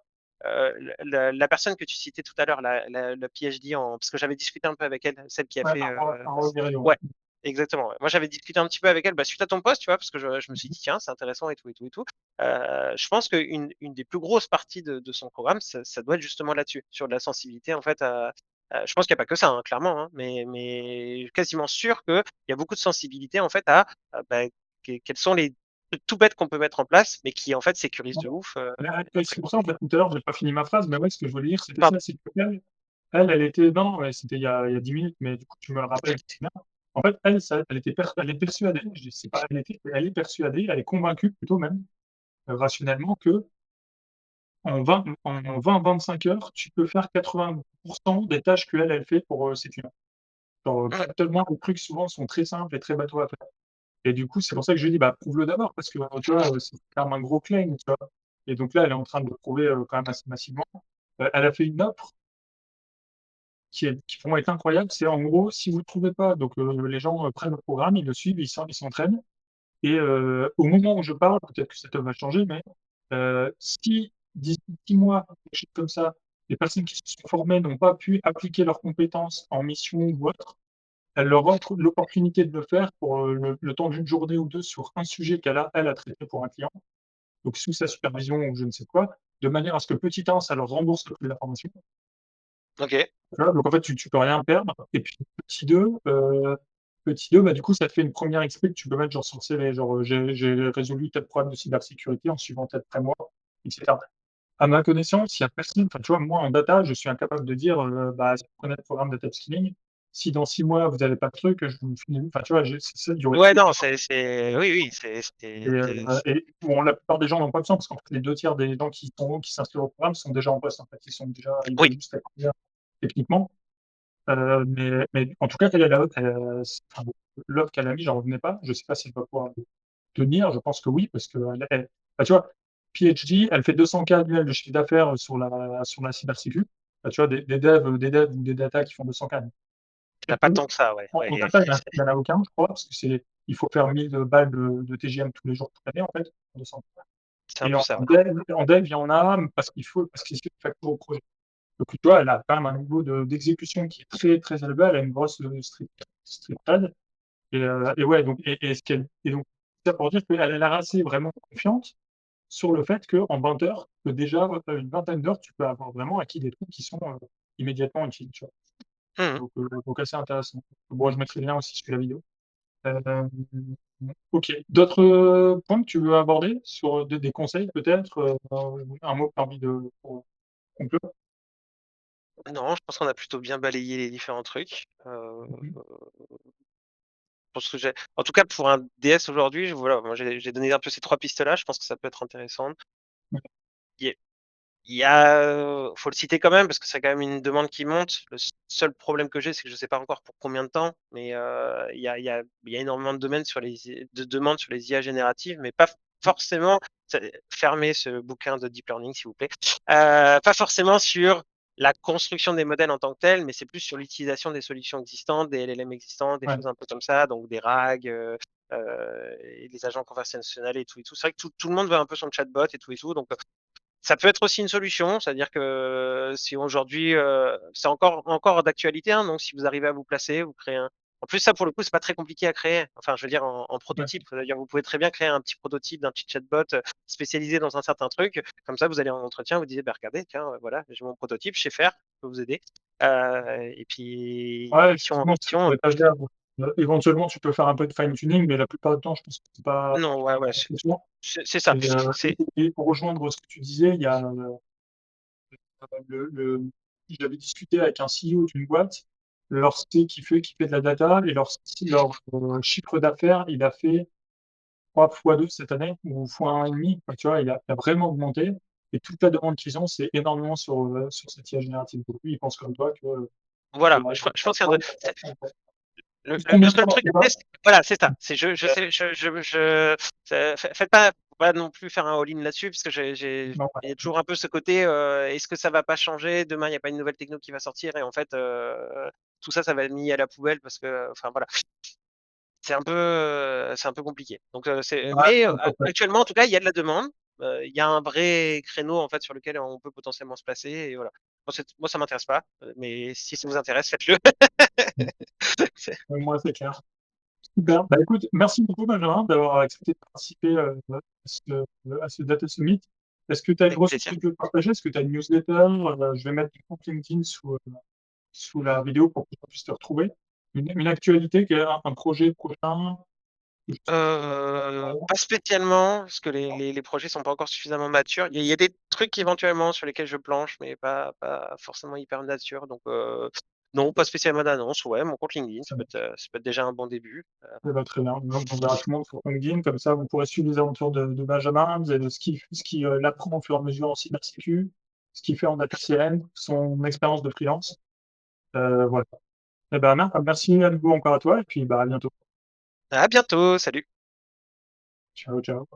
la personne que tu citais tout à l'heure, la PhD parce que j'avais discuté un peu avec elle, celle qui a Ouais, fait. ouais. Ouais, exactement. Ouais. Moi, j'avais discuté un petit peu avec elle, bah, suite à ton post, tu vois, parce que je me suis dit, tiens, c'est intéressant et tout, et tout, et tout. Je pense qu'une des plus grosses parties de son programme, ça doit être justement là-dessus, sur de la sensibilité, en fait. Je pense qu'il n'y a pas que ça, hein, clairement, hein, mais quasiment sûr qu'il y a beaucoup de sensibilité, en fait, bah, quels sont les trucs tout bêtes qu'on peut mettre en place, mais qui, en fait, sécurisent de ouf. C'est pour ça, en fait, tout à l'heure, j'ai pas fini ma phrase, mais ouais, ce que je voulais dire, c'était Pardon. ça, c'est que elle était, non, ouais, c'était il y a 10 minutes, mais du coup, tu me le rappelles, c'est bien. En fait, elle est persuadée, je dis, c'est pas elle était, elle est persuadée, elle est convaincue, plutôt même, rationnellement, que en 20-25 heures, tu peux faire 80% des tâches qu'elle fait pour ses clients. Genre, Hum, tellement les trucs souvent sont très simples et très bateaux à faire. Et du coup, c'est pour ça que je lui dis, bah, prouve-le d'abord, parce que, tu vois, c'est quand même un gros claim, tu vois. Et donc là, elle est en train de le prouver quand même assez massivement. Elle a fait une offre qui vont être incroyables. C'est en gros, si vous ne le trouvez pas, donc les gens prennent le programme, ils le suivent, ils s'entraînent. Et au moment où je parle, peut-être que cette offre va changer, mais si d'ici 6 mois, quelque chose comme ça, les personnes qui se sont formées n'ont pas pu appliquer leurs compétences en mission ou autre, elle leur offre l'opportunité de le faire pour le temps d'une journée ou deux sur un sujet elle a traité pour un client, donc sous sa supervision ou je ne sais quoi, de manière à ce que petit 1, ça leur rembourse le prix de la formation. ok. Voilà, donc en fait, tu peux rien perdre. Et puis petit 2, bah, du coup, ça te fait une première expérience que tu peux mettre genre sur le CV, genre j'ai résolu tel problème de cybersécurité en suivant tel framework, etc. À ma connaissance, il y a personne, enfin tu vois, moi en data, je suis incapable de dire, bah, si vous prenez le programme data skilling, si dans 6 mois vous n'avez pas de truc, je vous finis, enfin tu vois, c'est ça du Ouais, risque. non, oui, oui, Et bon, la plupart des gens n'ont pas besoin parce qu'en fait, les 2 tiers des gens qui s'inscrivent au programme sont déjà en poste, en fait, ils oui. veulent juste acquérir techniquement. Mais en tout cas, enfin, l'offre qu'elle a mis, j'en revenais pas. Je sais pas si elle va pouvoir tenir. Je pense que oui, parce que bah, tu vois, PhD, elle fait 200K annuels de chiffre d'affaires sur la cybersécu. Bah, tu vois, des devs ou des data qui font 200K. T'as Très pas peu. tant que ça, ouais. En data, il y en a aucun, je crois, parce que il faut faire 1000 balles de TGM tous les jours, toute l'année, en fait. 200. C'est un Et peu ça, ouais. en dev, il y en a parce qu'il faut facture au projet. Donc, tu vois, elle a quand même un niveau d'exécution qui est très, très élevé. Elle a une grosse street cred. Et ouais, donc, et donc, ça pour dire qu'elle est assez vraiment confiante sur le fait qu'en 20 heures, que déjà, une vingtaine d'heures, tu peux avoir vraiment acquis des trucs qui sont immédiatement utiles, tu vois. Mhm. Donc, assez intéressant. Bon, je mettrai le lien aussi sur la vidéo. Euh, ok. D'autres points que tu veux aborder sur des conseils, peut-être, un mot parmi pour conclure? Non, je pense qu'on a plutôt bien balayé les différents trucs. Mhm. Je pense que en tout cas, pour un DS aujourd'hui, voilà, moi j'ai donné un peu ces trois pistes-là. Je pense que ça peut être intéressant. Il y a, faut le citer quand même parce que c'est quand même une demande qui monte. Le seul problème que j'ai, c'est que je ne sais pas encore pour combien de temps, mais il y a énormément de demandes sur les IA génératives, mais pas forcément. Fermez ce bouquin de deep learning, s'il vous plaît. Pas forcément sur la construction des modèles en tant que tel, mais c'est plus sur l'utilisation des solutions existantes, des LLM existantes, des Ouais, choses un peu comme ça, donc des RAG, et des agents conversationnels et tout et tout. C'est vrai que tout le monde veut un peu son chatbot et tout et tout, donc ça peut être aussi une solution, c'est-à-dire que si aujourd'hui, c'est encore d'actualité, hein, donc si vous arrivez à vous placer, vous créez un. En plus, ça pour le coup, c'est pas très compliqué à créer. Enfin, je veux dire en ouais, prototype. C'est-à-dire, vous pouvez très bien créer un petit prototype d'un petit chatbot spécialisé dans un certain truc. Comme ça, vous allez en entretien, vous disiez, bah, regardez, tiens, voilà, j'ai mon prototype, je sais faire, je peux vous aider. Et puis, ouais, mission en effectivement, c'est mission. pour étager. Éventuellement, tu peux faire un peu de fine-tuning, mais la plupart du temps, je pense que c'est pas Non, ouais, ouais, nécessaire. c'est ça. Et, C'est et pour rejoindre ce que tu disais, il y a le, le- j'avais discuté avec un CEO d'une boîte, leur C qui fait de la data, et leur chiffre d'affaires, il a fait 3 fois 2 cette année, ou fois 1,5. Enfin, tu vois, il a vraiment augmenté. Et toute la demande qu'ils ont, c'est énormément sur cette IA générative. Donc, lui, il pense comme toi que voilà. la Je pense qu'il y a Ils feront le bien seul sûr, truc, je sais pas. voilà, c'est ça. C'est sais, faites pas, faut pas non plus faire un all-in là-dessus, parce que Non, il y a toujours un peu ce côté, est-ce que ça va pas changer demain? Il n'y a pas une nouvelle techno qui va sortir et en fait, tout ça, ça va être mis à la poubelle parce que, enfin voilà, c'est un peu compliqué. Donc, ouais, mais ouais, ouais. actuellement, en tout cas, il y a de la demande. Il y a un vrai créneau en fait sur lequel on peut potentiellement se placer et voilà. Moi, ça m'intéresse pas, mais si ça vous intéresse, faites-le. Moi, c'est clair. Super. Bah, écoute, merci beaucoup, Benjamin, d'avoir accepté de participer à ce Data Summit. Est-ce que tu as une Avec ressource plaisir. que tu veux partager? Est-ce que tu as une newsletter? Je vais mettre ton compte LinkedIn sous la vidéo pour qu'on puisse te retrouver. Une actualité, un projet prochain? Pas spécialement, parce que les projets sont pas encore suffisamment matures. Il y a des trucs éventuellement sur lesquels je planche, mais pas forcément hyper nature. Donc, non, pas spécialement d'annonce. Ouais, mon compte LinkedIn, ça peut être déjà un bon début. Ça va très bien. Donc, on verra tout le monde sur LinkedIn. Comme ça, vous pourrez suivre les aventures de Benjamin, ce qu'il apprend au fur et à mesure en cybersécu, ce qu'il fait en data science, son expérience de freelance. Voilà. Eh ben, merci à nouveau encore à toi et puis bah, à bientôt. À bientôt, salut! Ciao, ciao.